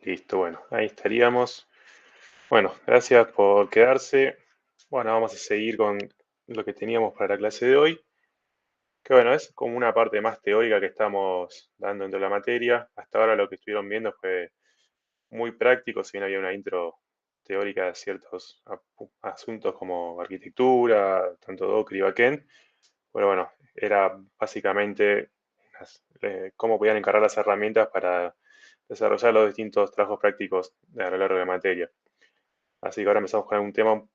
Listo, bueno, ahí estaríamos. Bueno, gracias por quedarse. Bueno, vamos a seguir con lo que teníamos para la clase de hoy, que bueno, es como una parte más teórica que estamos dando dentro de la materia. Hasta ahora lo que estuvieron viendo fue muy práctico, si bien había una intro teórica de ciertos asuntos como arquitectura, tanto Docker y backend. Pero bueno, era básicamente cómo podían encargar las herramientas para desarrollar los distintos trabajos prácticos a lo largo de la materia. Así que ahora empezamos con un tema,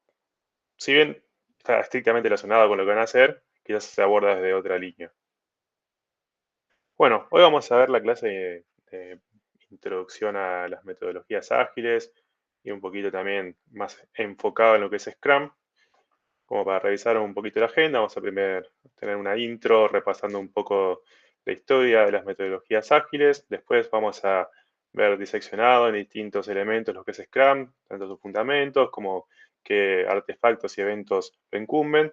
si bien está estrictamente relacionado con lo que van a hacer, quizás se aborda desde otra línea. Bueno, hoy vamos a ver la clase de introducción a las metodologías ágiles y un poquito también más enfocado en lo que es Scrum. Como para revisar un poquito la agenda, vamos a primero tener una intro repasando un poco la historia de las metodologías ágiles. Después vamos a ver diseccionado en distintos elementos lo que es Scrum, tanto sus fundamentos como qué artefactos y eventos lo incumben.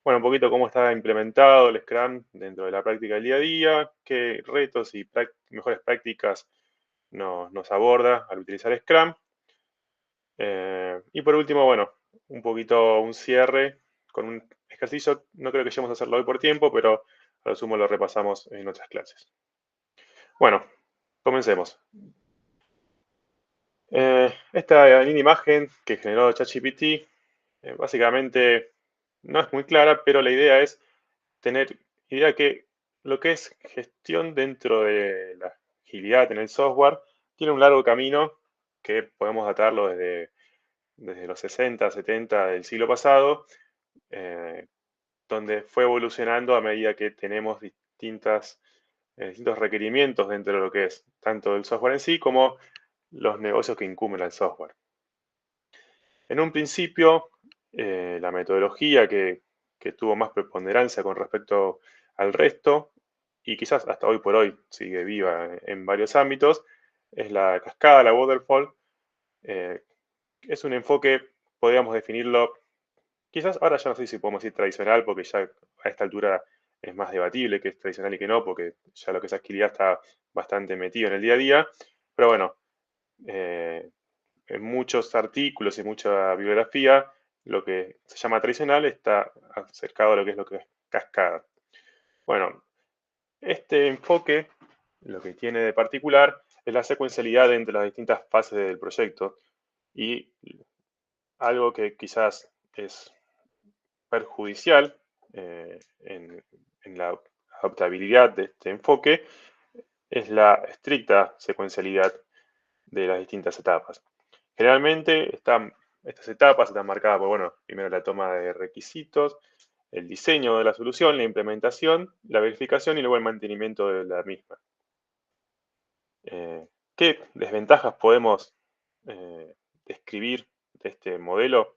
Bueno, un poquito cómo está implementado el Scrum dentro de la práctica del día a día, qué retos y mejores prácticas nos aborda al utilizar Scrum. Y por último, bueno, un poquito un cierre con un ejercicio. No creo que lleguemos a hacerlo hoy por tiempo, pero a lo sumo lo repasamos en otras clases. Bueno, comencemos. Esta linda imagen que generó ChatGPT, básicamente no es muy clara, pero la idea es tener idea que lo que es gestión dentro de la agilidad en el software tiene un largo camino que podemos datarlo desde los 60, 70 del siglo pasado, eh, donde fue evolucionando a medida que tenemos distintos requerimientos dentro de lo que es tanto el software en sí como los negocios que incumben al software. En un principio, la metodología que tuvo más preponderancia con respecto al resto, y quizás hasta hoy por hoy sigue viva en varios ámbitos, es la cascada, la waterfall. Eh, es un enfoque, podríamos definirlo. Quizás ahora ya no sé si podemos decir tradicional, porque ya a esta altura es más debatible que es tradicional y que no, porque ya lo que es agilidad está bastante metido en el día a día. Pero bueno, eh, en muchos artículos y mucha bibliografía, lo que se llama tradicional está acercado a lo que es cascada. Bueno, este enfoque lo que tiene de particular es la secuencialidad entre las distintas fases del proyecto y algo que quizás es perjudicial en la adaptabilidad de este enfoque es la estricta secuencialidad de las distintas etapas. Generalmente estas etapas están marcadas por, bueno, primero la toma de requisitos, el diseño de la solución, la implementación, la verificación y luego el mantenimiento de la misma. ¿Qué desventajas podemos describir de este modelo?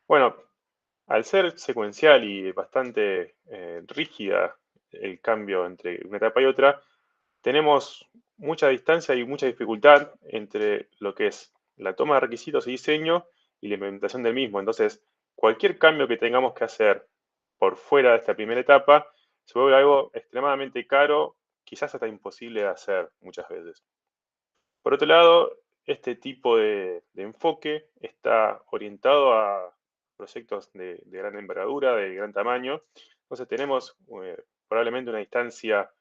Bueno, al ser secuencial y bastante rígida el cambio entre una etapa y otra, tenemos mucha distancia y mucha dificultad entre lo que es la toma de requisitos y diseño y la implementación del mismo. Entonces, cualquier cambio que tengamos que hacer por fuera de esta primera etapa se vuelve algo extremadamente caro, quizás hasta imposible de hacer muchas veces. Por otro lado, este tipo de enfoque está orientado a proyectos de gran envergadura, de gran tamaño. Entonces tenemos probablemente una distancia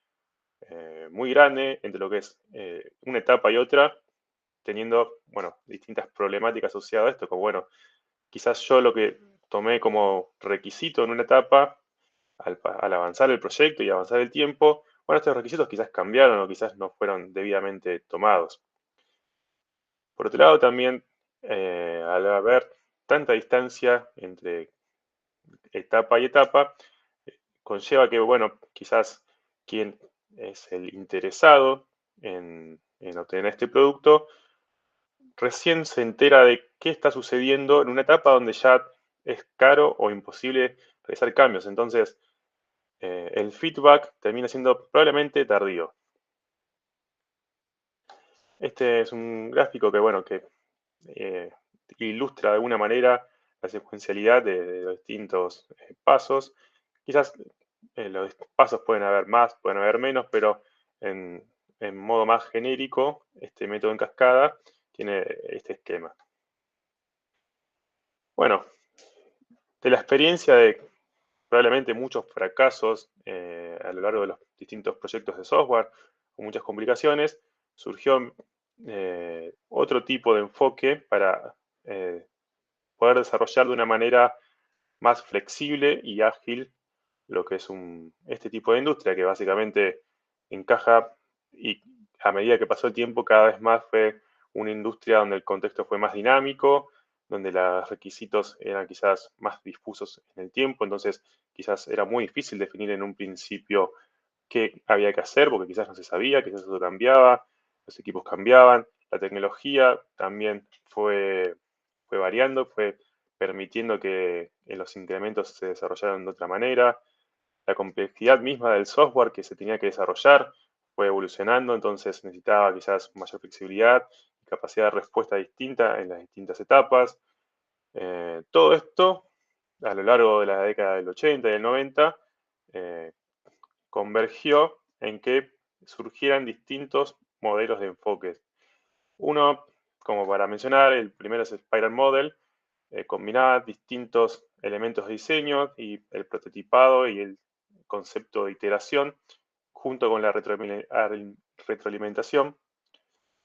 muy grande entre lo que es una etapa y otra, teniendo, bueno, distintas problemáticas asociadas a esto, como, bueno, quizás yo lo que tomé como requisito en una etapa, al avanzar el proyecto y avanzar el tiempo, bueno, estos requisitos quizás cambiaron o quizás no fueron debidamente tomados. Por otro lado, también al haber tanta distancia entre etapa y etapa, conlleva que, bueno, quizás quien es el interesado en obtener este producto, recién se entera de qué está sucediendo en una etapa donde ya es caro o imposible realizar cambios. Entonces, el feedback termina siendo probablemente tardío. Este es un gráfico que, bueno, que eh, ilustra de alguna manera la secuencialidad de los distintos pasos. Quizás los pasos pueden haber más, pueden haber menos, pero en, en modo más genérico, este método en cascada tiene este esquema. Bueno, de la experiencia de probablemente muchos fracasos a lo largo de los distintos proyectos de software, con muchas complicaciones, surgió otro tipo de enfoque para poder desarrollar de una manera más flexible y ágil lo que es este tipo de industria, que básicamente encaja y a medida que pasó el tiempo cada vez más fue una industria donde el contexto fue más dinámico, donde los requisitos eran quizás más difusos en el tiempo, entonces quizás era muy difícil definir en un principio qué había que hacer, porque quizás no se sabía, quizás eso cambiaba, los equipos cambiaban, la tecnología también fue variando, fue permitiendo que los incrementos se desarrollaran de otra manera, la complejidad misma del software que se tenía que desarrollar fue evolucionando, entonces necesitaba quizás mayor flexibilidad y capacidad de respuesta distinta en las distintas etapas. Todo esto, a lo largo de la década del 80 y del 90, eh, convergió en que surgieran distintos modelos de enfoques. Uno, como para mencionar, el primero es el Spiral Model, combinaba distintos elementos de diseño y el prototipado y el concepto de iteración junto con la retroalimentación.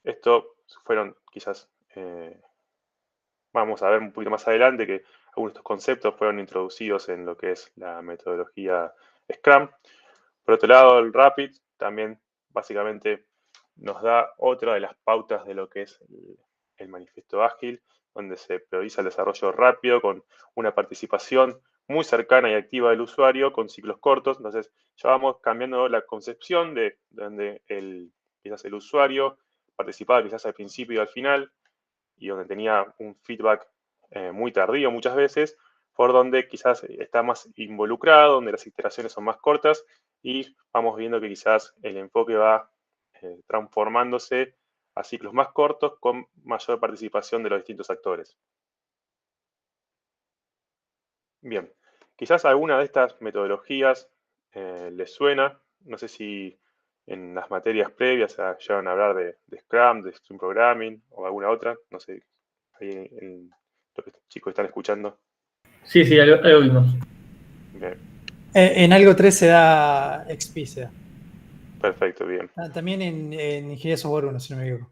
Esto fueron quizás, vamos a ver un poquito más adelante que algunos de estos conceptos fueron introducidos en lo que es la metodología Scrum. Por otro lado, el Rapid también básicamente nos da otra de las pautas de lo que es el manifiesto ágil, donde se prioriza el desarrollo rápido con una participación muy cercana y activa del usuario con ciclos cortos. Entonces ya vamos cambiando la concepción de donde quizás el usuario participaba quizás al principio y al final y donde tenía un feedback muy tardío muchas veces, por donde quizás está más involucrado, donde las iteraciones son más cortas y vamos viendo que quizás el enfoque va transformándose a ciclos más cortos con mayor participación de los distintos actores. Bien, quizás alguna de estas metodologías les suena, no sé si en las materias previas llegaron a hablar de Scrum, de Stream Programming o alguna otra, no sé, ahí en lo que los chicos están escuchando. Sí, sí, algo vimos. Bien, En algo 3 se da XP, se da. perfecto, bien, También en Ingeniería Software 1, si no me equivoco.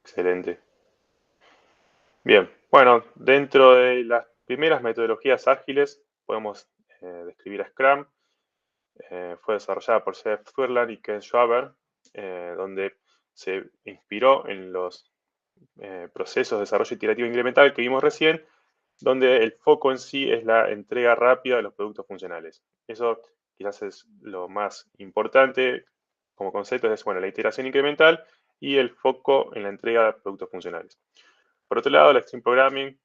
excelente. Bien, bueno, dentro de las primeras metodologías ágiles podemos describir a Scrum. Fue desarrollada por Seth Sutherland y Ken Schwaber, donde se inspiró en los procesos de desarrollo iterativo incremental que vimos recién, donde el foco en sí es la entrega rápida de los productos funcionales. Eso quizás es lo más importante como concepto, es bueno, la iteración incremental y el foco en la entrega de productos funcionales. Por otro lado, la Extreme Programming,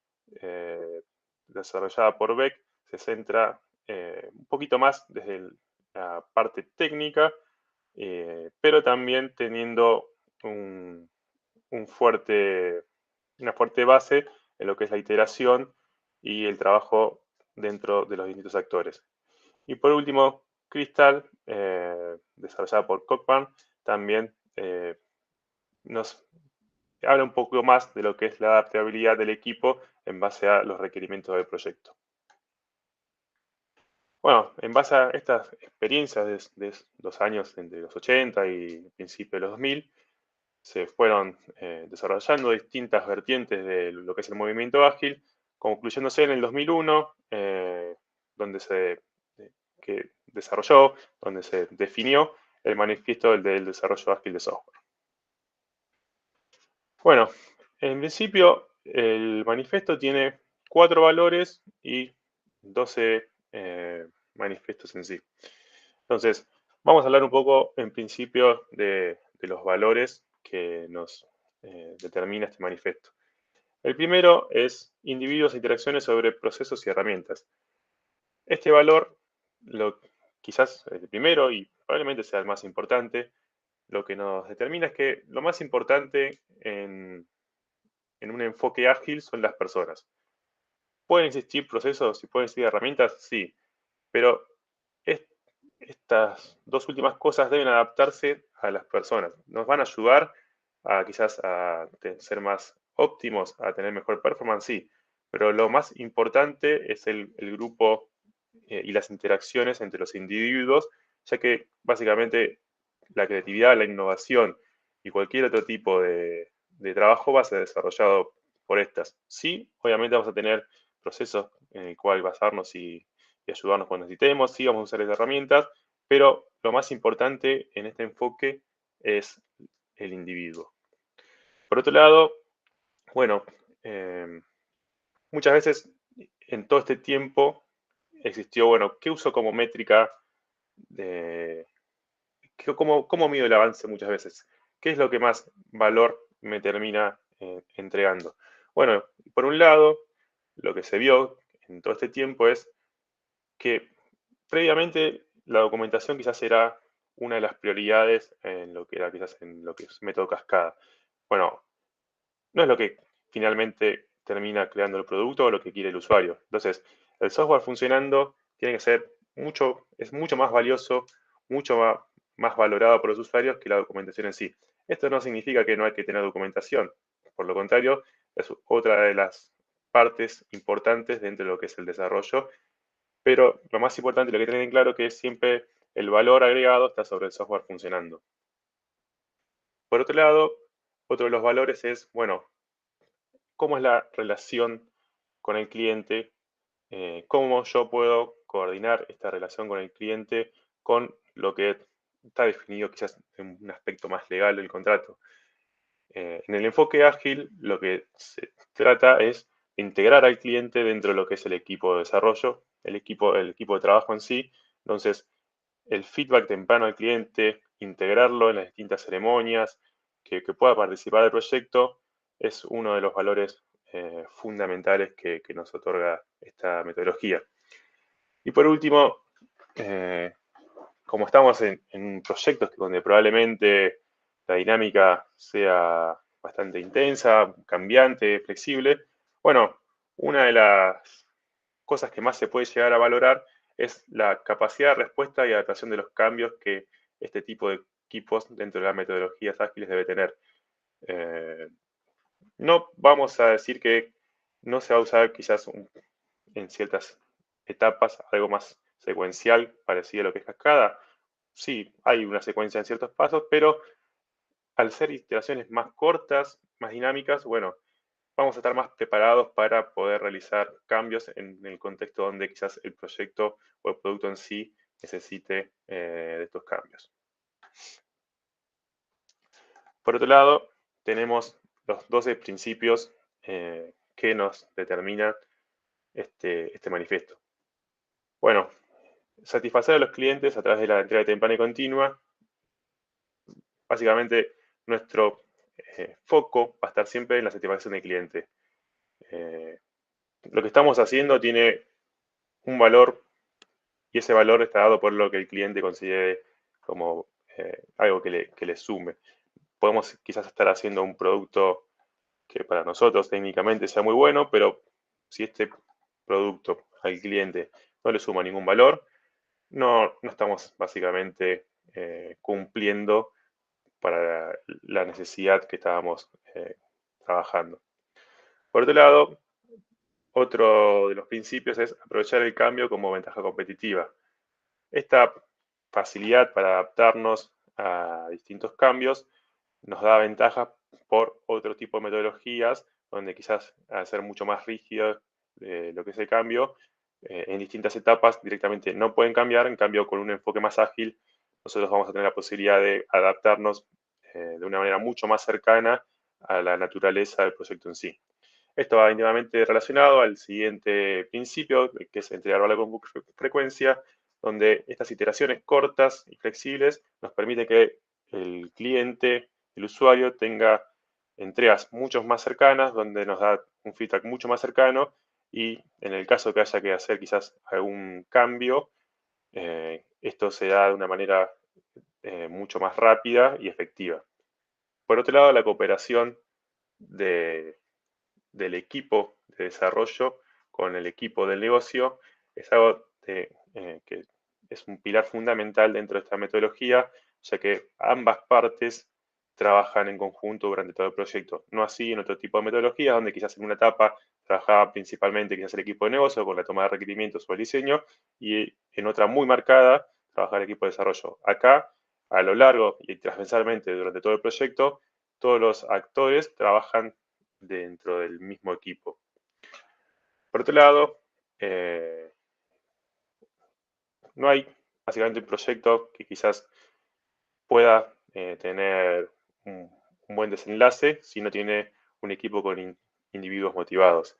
desarrollada por Beck, se centra un poquito más desde la parte técnica, pero también teniendo una fuerte base en lo que es la iteración y el trabajo dentro de los distintos actores. Y por último, Crystal, desarrollada por Cockburn, también nos habla un poco más de lo que es la adaptabilidad del equipo en base a los requerimientos del proyecto. Bueno, en base a estas experiencias de los años entre los 80 y principios de los 2000, se fueron desarrollando distintas vertientes de lo que es el movimiento ágil, concluyéndose en el 2001, donde que desarrolló, donde se definió el manifiesto del desarrollo ágil de software. Bueno, en principio el manifiesto tiene 4 valores y 12 manifiestos en sí. Entonces, vamos a hablar un poco en principio de los valores que nos determina este manifiesto. El primero es individuos e interacciones sobre procesos y herramientas. Este valor, quizás el primero y probablemente sea el más importante, lo que nos determina es que lo más importante en un enfoque ágil son las personas. ¿Pueden existir procesos y pueden existir herramientas? Sí, pero estas dos últimas cosas deben adaptarse a las personas. Nos van a ayudar a quizás a ser más óptimos, a tener mejor performance, sí, pero lo más importante es el grupo y las interacciones entre los individuos, ya que básicamente la creatividad, la innovación y cualquier otro tipo de trabajo va a ser desarrollado por estas. Sí, obviamente vamos a tener procesos en el cual basarnos y ayudarnos cuando necesitemos, sí vamos a usar esas herramientas, pero lo más importante en este enfoque es el individuo. Por otro lado, bueno, muchas veces en todo este tiempo existió, bueno, ¿qué uso como métrica de cómo mido el avance muchas veces? ¿Qué es lo que más valor me termina entregando? Bueno, por un lado, lo que se vio en todo este tiempo es que previamente la documentación quizás era una de las prioridades en lo que era quizás en lo que es método cascada. Bueno, no es lo que finalmente termina creando el producto o lo que quiere el usuario. Entonces, el software funcionando tiene que ser es mucho más valioso, mucho más valorado por los usuarios que la documentación en sí. Esto no significa que no hay que tener documentación. Por lo contrario, es otra de las partes importantes dentro de lo que es el desarrollo. Pero lo más importante, lo que tener en claro, que es siempre el valor agregado está sobre el software funcionando. Por otro lado, otro de los valores es, bueno, cómo es la relación con el cliente, cómo yo puedo coordinar esta relación con el cliente con lo que está definido quizás en un aspecto más legal del contrato. En el enfoque ágil, lo que se trata es integrar al cliente dentro de lo que es el equipo de desarrollo, el equipo de trabajo en sí. Entonces, el feedback temprano al cliente, integrarlo en las distintas ceremonias, que pueda participar del proyecto, es uno de los valores fundamentales que nos otorga esta metodología. Y por último, como estamos en proyectos donde probablemente la dinámica sea bastante intensa, cambiante, flexible, bueno, una de las cosas que más se puede llegar a valorar es la capacidad de respuesta y adaptación de los cambios que este tipo de equipos dentro de las metodologías ágiles debe tener. No vamos a decir que no se va a usar quizás en ciertas etapas algo más secuencial, parecido a lo que es cascada. Sí, hay una secuencia en ciertos pasos, pero al ser iteraciones más cortas, más dinámicas, bueno, vamos a estar más preparados para poder realizar cambios en el contexto donde quizás el proyecto o el producto en sí necesite de estos cambios. Por otro lado, tenemos los 12 principios que nos determinan este manifiesto. Bueno, satisfacer a los clientes a través de la entrega temprana y continua. Básicamente, nuestro foco va a estar siempre en la satisfacción del cliente. Lo que estamos haciendo tiene un valor y ese valor está dado por lo que el cliente considere como algo que le sume. Podemos quizás estar haciendo un producto que para nosotros técnicamente sea muy bueno, pero si este producto al cliente no le suma ningún valor, no estamos básicamente cumpliendo para la necesidad que estábamos trabajando. Por otro lado, otro de los principios es aprovechar el cambio como ventaja competitiva. Esta facilidad para adaptarnos a distintos cambios nos da ventajas por otro tipo de metodologías, donde quizás al ser mucho más rígido lo que es el cambio, en distintas etapas directamente no pueden cambiar, en cambio con un enfoque más ágil, nosotros vamos a tener la posibilidad de adaptarnos de una manera mucho más cercana a la naturaleza del proyecto en sí. Esto va íntimamente relacionado al siguiente principio, que es entregar valor con frecuencia, donde estas iteraciones cortas y flexibles nos permiten que el cliente, el usuario, tenga entregas mucho más cercanas, donde nos da un feedback mucho más cercano y en el caso que haya que hacer quizás algún cambio, esto se da de una manera mucho más rápida y efectiva. Por otro lado, la cooperación del equipo de desarrollo con el equipo del negocio es algo que es un pilar fundamental dentro de esta metodología, ya que ambas partes trabajan en conjunto durante todo el proyecto. No así en otro tipo de metodologías, donde quizás en una etapa trabajaba principalmente quizás el equipo de negocio con la toma de requerimientos o el diseño, y en otra muy marcada trabajaba el equipo de desarrollo. Acá, a lo largo y transversalmente durante todo el proyecto, todos los actores trabajan dentro del mismo equipo. Por otro lado, no hay básicamente un proyecto que quizás pueda tener un buen desenlace si no tiene un equipo con individuos motivados.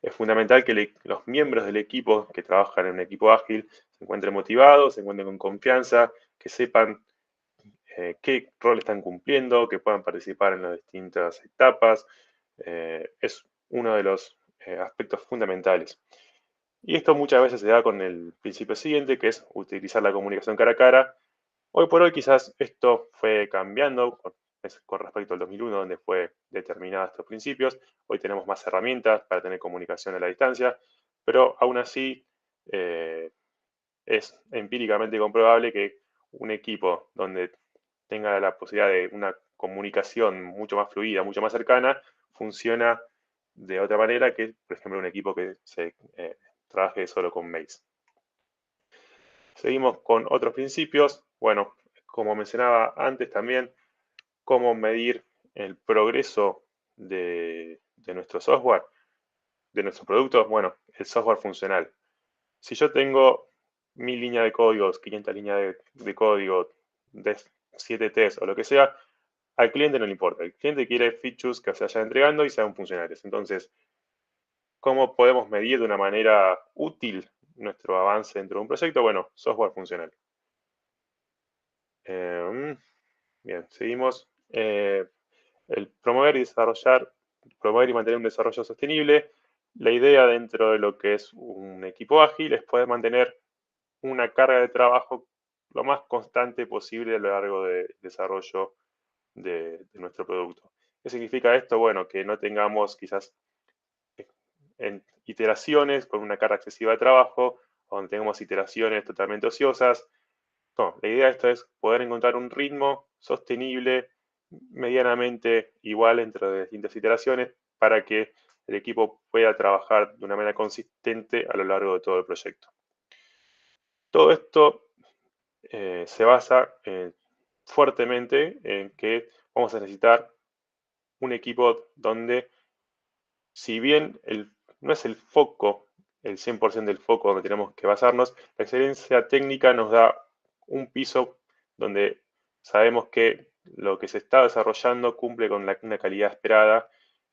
Es fundamental que los miembros del equipo que trabajan en un equipo ágil se encuentren motivados, se encuentren con confianza, que sepan qué rol están cumpliendo, que puedan participar en las distintas etapas. Es uno de los aspectos fundamentales. Y esto muchas veces se da con el principio siguiente, que es utilizar la comunicación cara a cara. Hoy por hoy quizás esto fue cambiando con respecto al 2001, donde fue determinados estos principios. Hoy tenemos más herramientas para tener comunicación a la distancia, pero aún así es empíricamente comprobable que un equipo donde tenga la posibilidad de una comunicación mucho más fluida, mucho más cercana, funciona de otra manera que, por ejemplo, un equipo que se trabaje solo con mails. Seguimos con otros principios. Bueno, como mencionaba antes también, cómo medir el progreso de nuestro software, de nuestros productos. Bueno, el software funcional. Si yo tengo 1000 líneas de código, 500 líneas de código, de 7 tests o lo que sea, al cliente no le importa. El cliente quiere features que se vayan entregando y sean funcionales. Entonces, ¿cómo podemos medir de una manera útil nuestro avance dentro de un proyecto? Bueno, software funcional. Bien, seguimos. El promover y mantener un desarrollo sostenible. La idea dentro de lo que es un equipo ágil es poder mantener una carga de trabajo lo más constante posible a lo largo del desarrollo de nuestro producto. ¿Qué significa esto? Bueno, que no tengamos quizás en iteraciones con una carga excesiva de trabajo, donde tengamos iteraciones totalmente ociosas. No, la idea de esto es poder encontrar un ritmo sostenible, medianamente igual entre distintas iteraciones, para que el equipo pueda trabajar de una manera consistente a lo largo de todo el proyecto. Todo esto se basa fuertemente en que vamos a necesitar un equipo donde, si bien no es el foco, el 100% del foco donde tenemos que basarnos, la excelencia técnica nos da un piso donde sabemos que lo que se está desarrollando cumple con una calidad esperada,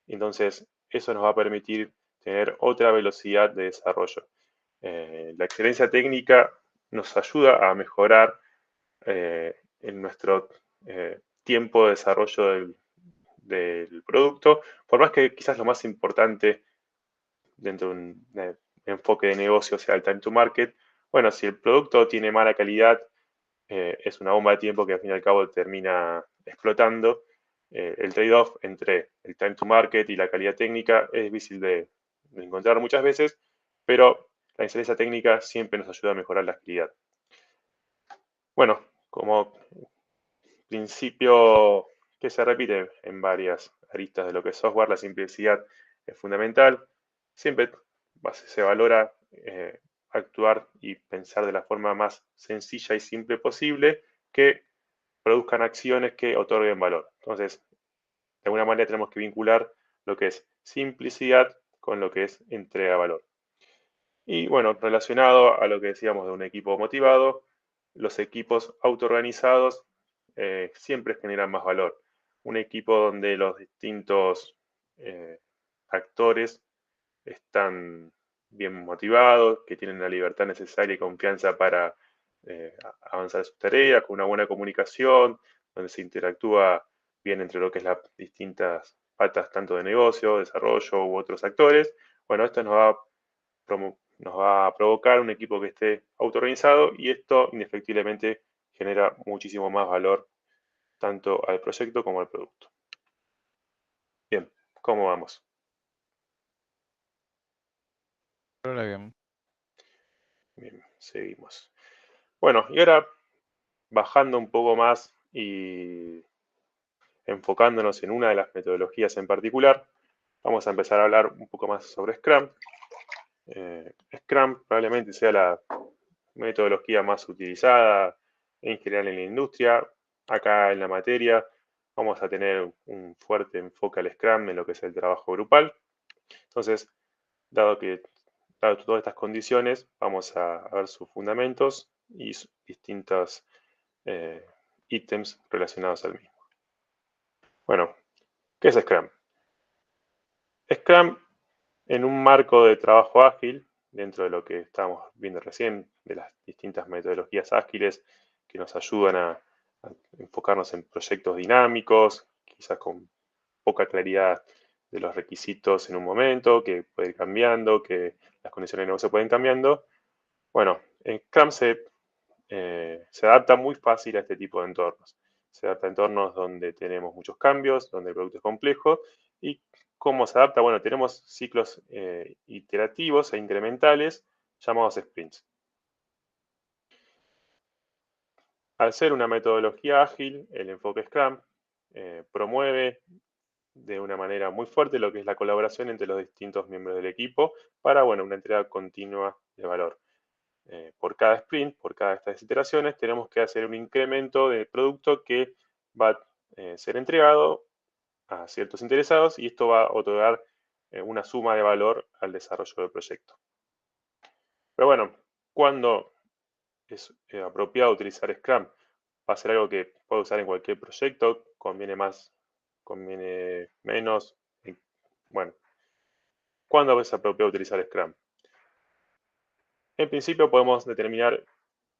entonces eso nos va a permitir tener otra velocidad de desarrollo. La excelencia técnica nos ayuda a mejorar en nuestro tiempo de desarrollo del producto, por más que quizás lo más importante dentro de un enfoque de negocio sea el time to market. Bueno, si el producto tiene mala calidad, es una bomba de tiempo que al fin y al cabo termina explotando. El trade-off entre el time to market y la calidad técnica es difícil de encontrar muchas veces, pero la excelencia técnica siempre nos ayuda a mejorar la agilidad. Bueno, como principio que se repite en varias aristas de lo que es software, la simplicidad es fundamental. Siempre se valora actuar y pensar de la forma más sencilla y simple posible, que produzcan acciones que otorguen valor. Entonces, de alguna manera tenemos que vincular lo que es simplicidad con lo que es entrega de valor. Y bueno, relacionado a lo que decíamos de un equipo motivado, los equipos autoorganizados siempre generan más valor. Un equipo donde los distintos actores están bien motivados, que tienen la libertad necesaria y confianza para avanzar sus tareas, con una buena comunicación, donde se interactúa bien entre lo que es las distintas patas, tanto de negocio, desarrollo u otros actores. Bueno, esto nos va a provocar un equipo que esté autoorganizado, y esto indefectiblemente genera muchísimo más valor tanto al proyecto como al producto. Bien, ¿cómo vamos? Hola, bien. Bien, seguimos. Bueno, y ahora bajando un poco más y enfocándonos en una de las metodologías en particular, vamos a empezar a hablar un poco más sobre Scrum. Scrum probablemente sea la metodología más utilizada en general en la industria. Acá en la materia vamos a tener un fuerte enfoque al Scrum en lo que es el trabajo grupal. Entonces, dado todas estas condiciones, vamos a ver sus fundamentos y sus distintos ítems relacionados al mismo. Bueno, ¿qué es Scrum? Scrum, en un marco de trabajo ágil, dentro de lo que estábamos viendo recién, de las distintas metodologías ágiles que nos ayudan a enfocarnos en proyectos dinámicos, quizás con poca claridad de los requisitos en un momento, que puede ir cambiando, que las condiciones de negocio pueden cambiando. Bueno, en Scrum se adapta muy fácil a este tipo de entornos. Se adapta a entornos donde tenemos muchos cambios, donde el producto es complejo. ¿Y cómo se adapta? Bueno, tenemos ciclos iterativos e incrementales llamados sprints. Al ser una metodología ágil, el enfoque Scrum promueve de una manera muy fuerte lo que es la colaboración entre los distintos miembros del equipo para, bueno, una entrega continua de valor. Por cada sprint, por cada de estas iteraciones, tenemos que hacer un incremento del producto que va a ser entregado a ciertos interesados y esto va a otorgar una suma de valor al desarrollo del proyecto. Pero bueno, ¿cuándo es apropiado utilizar Scrum? Va a ser algo que puedo usar en cualquier proyecto, conviene más, conviene menos. Bueno, ¿cuándo es apropiado utilizar Scrum? En principio podemos determinar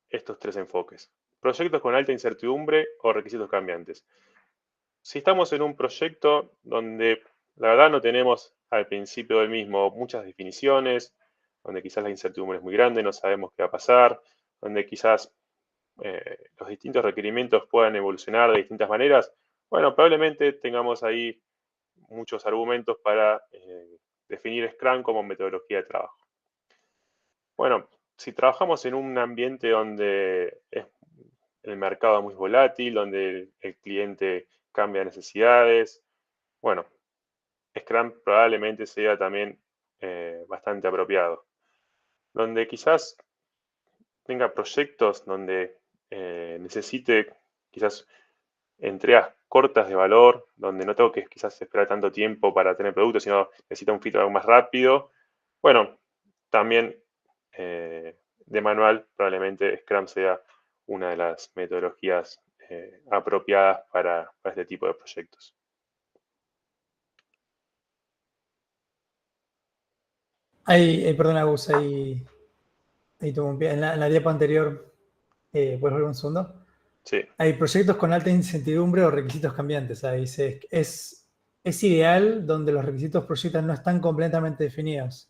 estos tres enfoques. Proyectos con alta incertidumbre o requisitos cambiantes. Si estamos en un proyecto donde la verdad no tenemos al principio del mismo muchas definiciones, donde quizás la incertidumbre es muy grande, no sabemos qué va a pasar, donde quizás los distintos requerimientos puedan evolucionar de distintas maneras, bueno, probablemente tengamos ahí muchos argumentos para definir Scrum como metodología de trabajo. Bueno, si trabajamos en un ambiente donde el mercado es muy volátil, donde el cliente cambia necesidades, bueno, Scrum probablemente sea también bastante apropiado. Donde quizás tenga proyectos donde necesite quizás entregas cortas de valor, donde no tengo que quizás esperar tanto tiempo para tener productos, sino necesita un feedback más rápido. Bueno, también de manual probablemente Scrum sea una de las metodologías apropiadas para este tipo de proyectos. Perdona, Gus, ahí tuve un pie. En la diapo anterior, ¿puedes volver un segundo? Sí. Hay proyectos con alta incertidumbre o requisitos cambiantes. Ahí dice, es ideal donde los requisitos proyectos no están completamente definidos.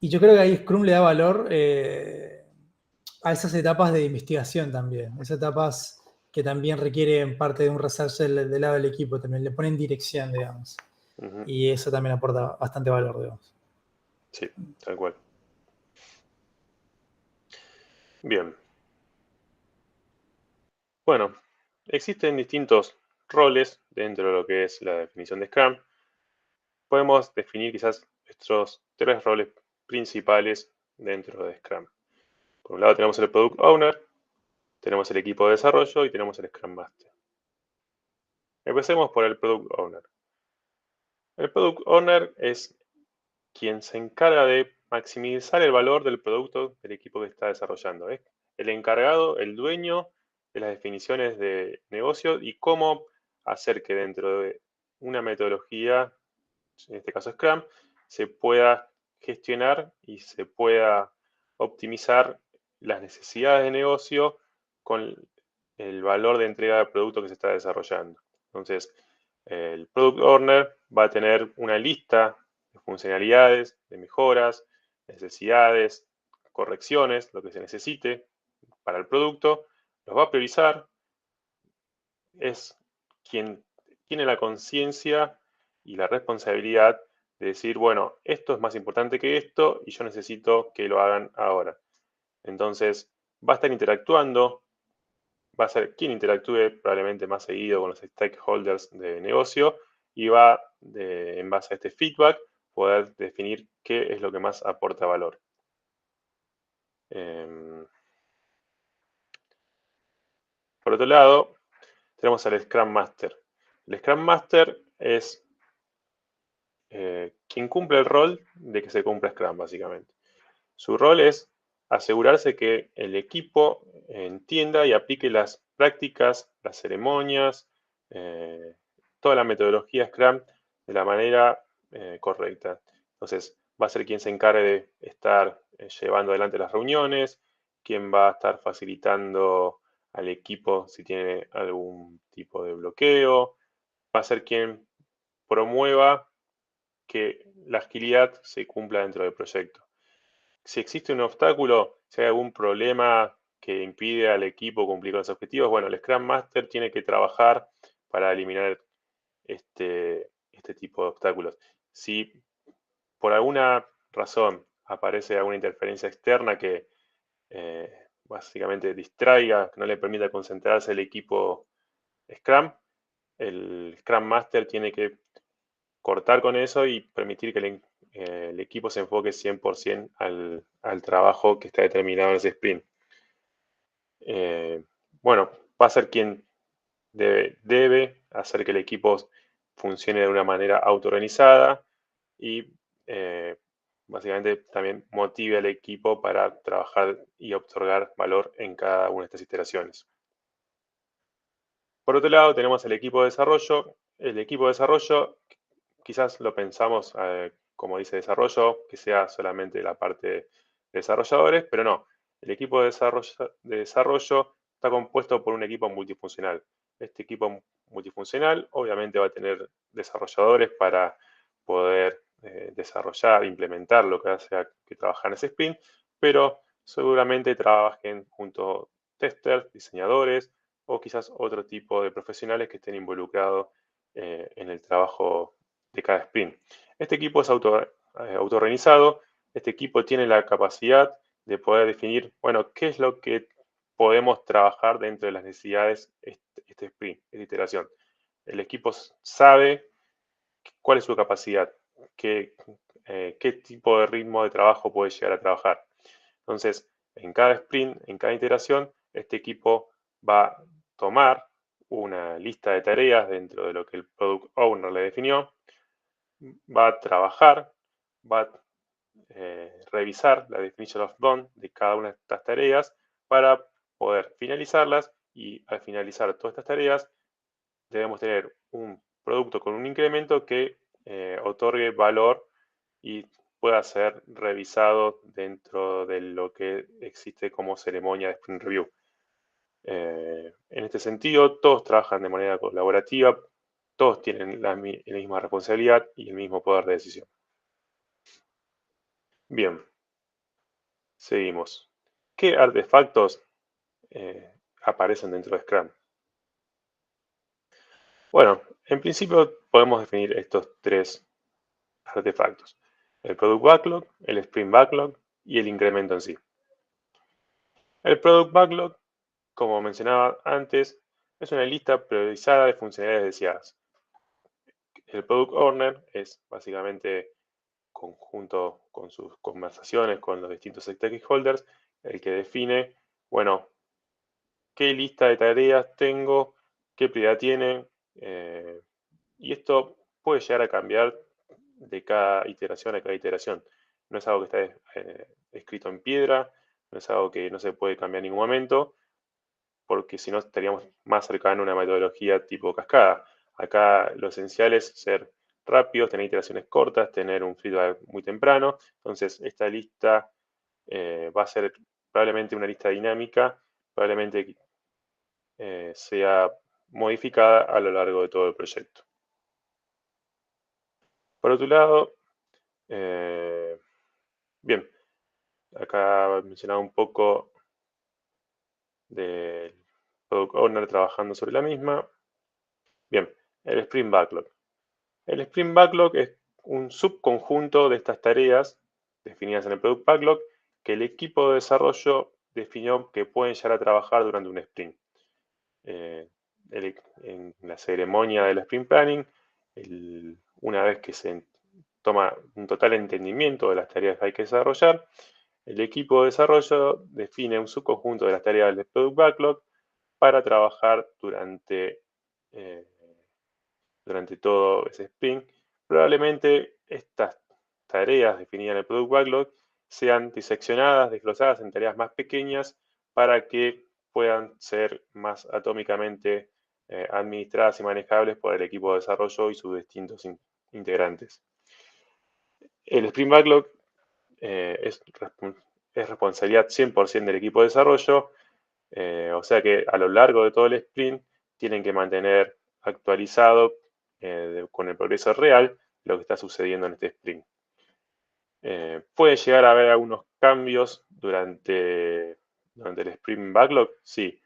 Y yo creo que ahí Scrum le da valor a esas etapas de investigación también. Esas etapas que también requieren parte de un research del lado del equipo, también le ponen dirección, digamos. Uh-huh. Y eso también aporta bastante valor, digamos. Sí, tal cual. Bien. Bueno, existen distintos roles dentro de lo que es la definición de Scrum. Podemos definir quizás estos tres roles principales dentro de Scrum. Por un lado tenemos el Product Owner, tenemos el equipo de desarrollo y tenemos el Scrum Master. Empecemos por el Product Owner. El Product Owner es quien se encarga de maximizar el valor del producto del equipo que está desarrollando. Es el encargado, el dueño de las definiciones de negocio y cómo hacer que dentro de una metodología, en este caso Scrum, se pueda gestionar y se pueda optimizar las necesidades de negocio con el valor de entrega del producto que se está desarrollando. Entonces, el Product Owner va a tener una lista de funcionalidades, de mejoras, necesidades, correcciones, lo que se necesite para el producto, los va a priorizar, es quien tiene la conciencia y la responsabilidad de decir, bueno, esto es más importante que esto y yo necesito que lo hagan ahora. Entonces, va a estar interactuando, va a ser quien interactúe probablemente más seguido con los stakeholders de negocio y va, en base a este feedback, poder definir qué es lo que más aporta valor. Por otro lado, tenemos al Scrum Master. El Scrum Master es quien cumple el rol de que se cumpla Scrum, básicamente. Su rol es asegurarse que el equipo entienda y aplique las prácticas, las ceremonias, toda la metodología Scrum de la manera correcta. Entonces, va a ser quien se encargue de estar llevando adelante las reuniones, quien va a estar facilitando al equipo si tiene algún tipo de bloqueo, va a ser quien promueva que la agilidad se cumpla dentro del proyecto. Si existe un obstáculo, si hay algún problema que impide al equipo cumplir con los objetivos, bueno, el Scrum Master tiene que trabajar para eliminar este tipo de obstáculos. Si por alguna razón aparece alguna interferencia externa que básicamente distraiga, que no le permita concentrarse el equipo Scrum, el Scrum Master tiene que cortar con eso y permitir que el equipo se enfoque 100% al trabajo que está determinado en ese sprint. Bueno, va a ser quien debe hacer que el equipo funcione de una manera autoorganizada y básicamente también motive al equipo para trabajar y otorgar valor en cada una de estas iteraciones. Por otro lado, tenemos el equipo de desarrollo. El equipo de desarrollo, quizás lo pensamos, como dice desarrollo, que sea solamente la parte de desarrolladores, pero no. El equipo de desarrollo está compuesto por un equipo multifuncional. Este equipo multifuncional obviamente va a tener desarrolladores para poder desarrollar, implementar lo que hace que trabaja en ese sprint, pero seguramente trabajen junto testers, diseñadores o quizás otro tipo de profesionales que estén involucrados en el trabajo de cada sprint. Este equipo es autoorganizado, este equipo tiene la capacidad de poder definir, bueno, qué es lo que podemos trabajar dentro de las necesidades este sprint, esta iteración. El equipo sabe cuál es su capacidad, qué tipo de ritmo de trabajo puede llegar a trabajar. Entonces, en cada sprint, en cada iteración, este equipo va a tomar una lista de tareas dentro de lo que el Product Owner le definió, va a trabajar, va a revisar la definition of done de cada una de estas tareas para poder finalizarlas y al finalizar todas estas tareas debemos tener un producto con un incremento que otorgue valor y pueda ser revisado dentro de lo que existe como ceremonia de Sprint Review. En este sentido, todos trabajan de manera colaborativa, todos tienen la misma responsabilidad y el mismo poder de decisión. Bien, seguimos. ¿Qué artefactos aparecen dentro de Scrum? Bueno, en principio podemos definir estos tres artefactos: el Product Backlog, el Sprint Backlog y el incremento en sí. El Product Backlog, como mencionaba antes, es una lista priorizada de funcionalidades deseadas. El Product Owner es básicamente, conjunto con sus conversaciones con los distintos stakeholders, el que define, bueno, qué lista de tareas tengo, qué prioridad tiene, y esto puede llegar a cambiar de cada iteración a cada iteración. No es algo que está escrito en piedra, no es algo que no se puede cambiar en ningún momento, porque si no estaríamos más cercanos a una metodología tipo cascada. Acá lo esencial es ser rápidos, tener iteraciones cortas, tener un feedback muy temprano. Entonces, esta lista va a ser probablemente una lista dinámica, probablemente sea modificada a lo largo de todo el proyecto. Por otro lado, bien, acá mencionaba un poco del Product Owner trabajando sobre la misma. Bien, el Sprint Backlog. El Sprint Backlog es un subconjunto de estas tareas definidas en el Product Backlog que el equipo de desarrollo definió que pueden llegar a trabajar durante un sprint. en la ceremonia del sprint planning, una vez que se toma un total entendimiento de las tareas que hay que desarrollar, el equipo de desarrollo define un subconjunto de las tareas del Product Backlog para trabajar durante todo ese sprint. Probablemente estas tareas definidas en el Product Backlog sean diseccionadas, desglosadas en tareas más pequeñas para que puedan ser más atómicamente administradas y manejables por el equipo de desarrollo y sus distintos integrantes. El Sprint Backlog es responsabilidad 100% del equipo de desarrollo, o sea que a lo largo de todo el sprint tienen que mantener actualizado con el progreso real lo que está sucediendo en este sprint. ¿Puede llegar a haber algunos cambios durante el Sprint Backlog? Sí,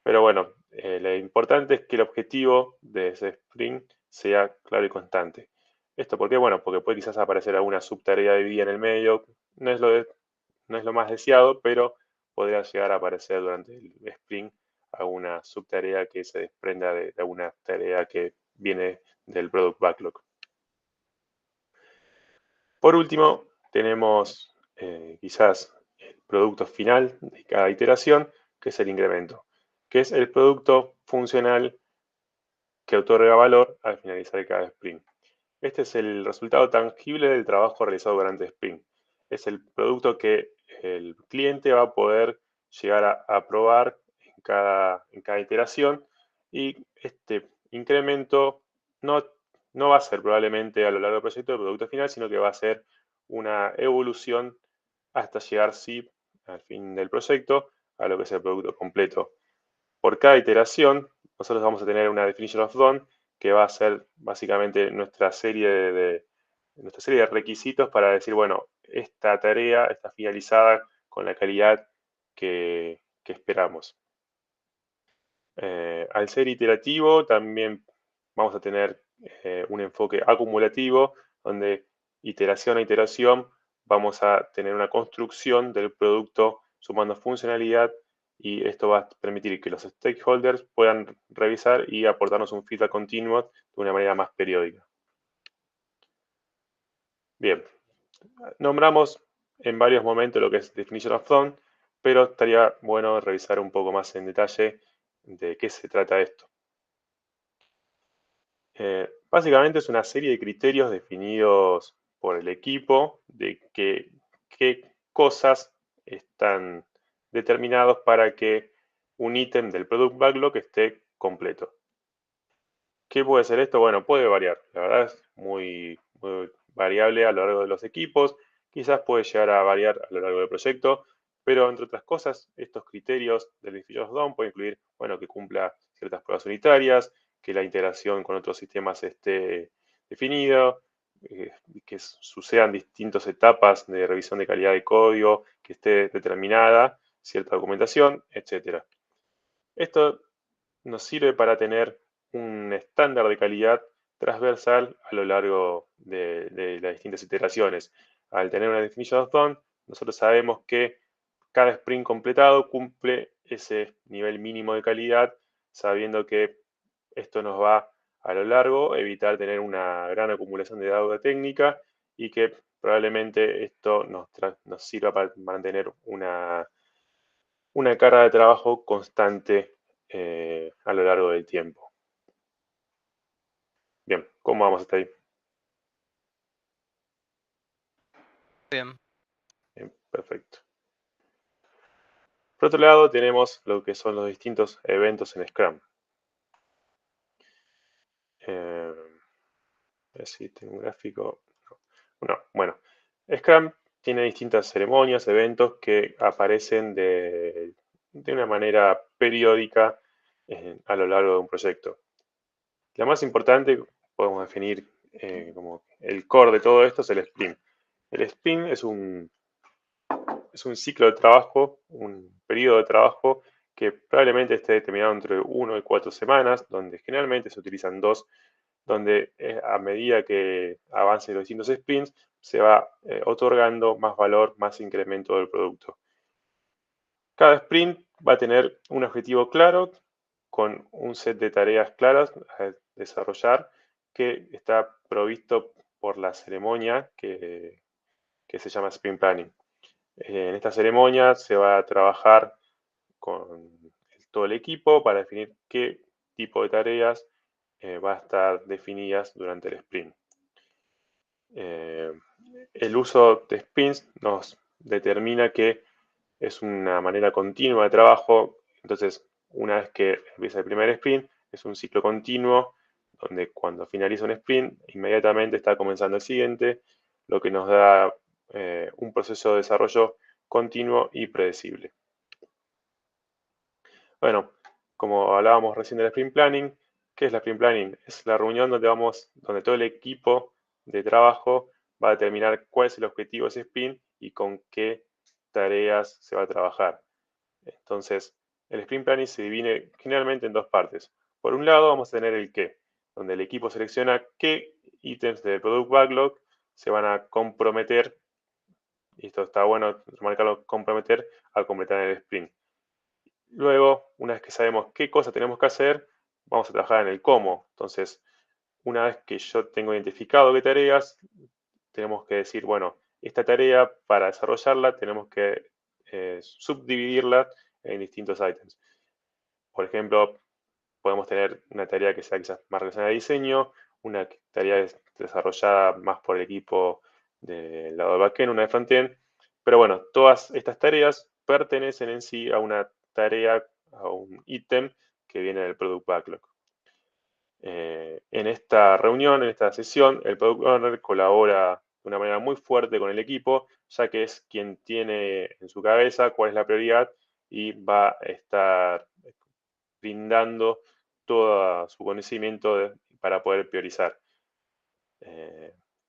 pero bueno, lo importante es que el objetivo de ese sprint sea claro y constante. ¿Esto por qué? Bueno, porque puede quizás aparecer alguna subtarea de día en el medio, no es lo más deseado, pero podría llegar a aparecer durante el sprint alguna subtarea que se desprenda de alguna tarea que viene del Product Backlog. Por último, tenemos quizás el producto final de cada iteración, que es el incremento, que es el producto funcional que otorga valor al finalizar cada sprint. Este es el resultado tangible del trabajo realizado durante el sprint. Es el producto que el cliente va a poder llegar a probar en cada iteración, y este incremento no va a ser probablemente a lo largo del proyecto el producto final, sino que va a ser una evolución hasta llegar, sí, al fin del proyecto, a lo que es el producto completo. Por cada iteración, nosotros vamos a tener una definition of done, que va a ser básicamente nuestra serie de requisitos para decir, bueno, esta tarea está finalizada con la calidad que esperamos. Al ser iterativo, también vamos a tener un enfoque acumulativo, donde iteración a iteración vamos a tener una construcción del producto sumando funcionalidad, y esto va a permitir que los stakeholders puedan revisar y aportarnos un feedback continuo de una manera más periódica. Bien, nombramos en varios momentos lo que es Definition of Done, pero estaría bueno revisar un poco más en detalle de qué se trata esto. Básicamente es una serie de criterios definidos por el equipo de qué cosas están determinados para que un ítem del Product Backlog esté completo. ¿Qué puede ser esto? Bueno, puede variar. La verdad es muy variable a lo largo de los equipos. Quizás puede llegar a variar a lo largo del proyecto, pero entre otras cosas, estos criterios del Definition of Done pueden incluir, bueno, que cumpla ciertas pruebas unitarias, que la integración con otros sistemas esté definido, que sucedan distintas etapas de revisión de calidad de código, que esté determinada cierta documentación, etc. Esto nos sirve para tener un estándar de calidad transversal a lo largo de las distintas iteraciones. Al tener una definition of done, nosotros sabemos que cada sprint completado cumple ese nivel mínimo de calidad, sabiendo que esto nos va a lo largo evitar tener una gran acumulación de deuda técnica, y que probablemente esto nos sirva para mantener una carga de trabajo constante a lo largo del tiempo. Bien, ¿cómo vamos hasta ahí? Bien. Bien, perfecto. Por otro lado, tenemos lo que son los distintos eventos en Scrum. A ver si tengo un gráfico. No, bueno, Scrum tiene distintas ceremonias, eventos que aparecen de una manera periódica a lo largo de un proyecto. La más importante, podemos definir como el core de todo esto, es el sprint. El sprint es un ciclo de trabajo, un periodo de trabajo que probablemente esté determinado entre 1 y 4 semanas, donde generalmente se utilizan 2, donde a medida que avancen los distintos sprints, se va otorgando más valor, más incremento del producto. Cada sprint va a tener un objetivo claro, con un set de tareas claras a desarrollar que está provisto por la ceremonia que se llama Sprint Planning. En esta ceremonia se va a trabajar con todo el equipo para definir qué tipo de tareas va a estar definidas durante el sprint. El uso de sprints nos determina que es una manera continua de trabajo. Entonces, una vez que empieza el primer sprint, es un ciclo continuo donde cuando finaliza un sprint, inmediatamente está comenzando el siguiente, lo que nos da un proceso de desarrollo continuo y predecible. Bueno, como hablábamos recién del Sprint Planning, ¿qué es la Sprint Planning? Es la reunión donde todo el equipo de trabajo va a determinar cuál es el objetivo de ese sprint y con qué tareas se va a trabajar. Entonces, el Sprint Planning se divide generalmente en dos partes. Por un lado, vamos a tener el qué, donde el equipo selecciona qué ítems del Product Backlog se van a comprometer, y esto está bueno remarcarlo, comprometer a completar el sprint. Luego, una vez que sabemos qué cosa tenemos que hacer, vamos a trabajar en el cómo. Entonces, una vez que yo tengo identificado qué tareas, tenemos que decir, bueno, esta tarea para desarrollarla tenemos que subdividirla en distintos ítems. Por ejemplo, podemos tener una tarea que sea quizás más relacionada a diseño, una tarea desarrollada más por el equipo del lado de backend, una de frontend. Pero bueno, todas estas tareas pertenecen en sí a una tarea, a un ítem que viene del Product Backlog. En esta reunión, en esta sesión, el Product Owner colabora de una manera muy fuerte con el equipo, ya que es quien tiene en su cabeza cuál es la prioridad y va a estar brindando todo su conocimiento para poder priorizar.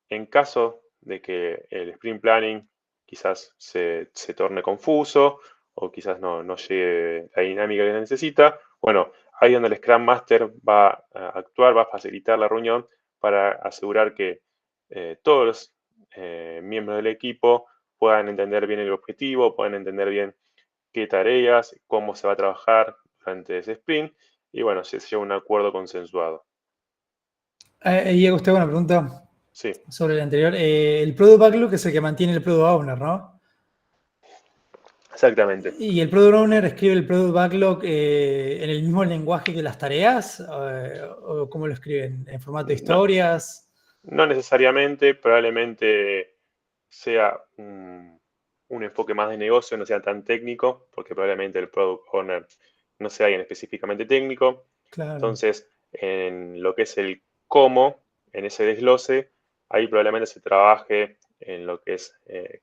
En caso de que el sprint planning quizás se torne confuso o quizás no llegue la dinámica que necesita, bueno, ahí donde el Scrum Master va a actuar, va a facilitar la reunión para asegurar que todos los miembros del equipo puedan entender bien el objetivo, puedan entender bien qué tareas, cómo se va a trabajar durante ese sprint y bueno, se llega a un acuerdo consensuado. Diego, usted una pregunta Sí, sobre el anterior. El Product Backlog es el que mantiene el Product Owner, ¿no? exactamente. ¿Y el Product Owner escribe el Product Backlog en el mismo lenguaje que las tareas? ¿O cómo lo escriben? ¿En formato de No, historias? no necesariamente, probablemente sea un enfoque más de negocio, no sea tan técnico, porque probablemente el Product Owner no sea alguien específicamente técnico. Claro. Entonces, en lo que es el cómo, en ese desglose, ahí probablemente se trabaje en lo que es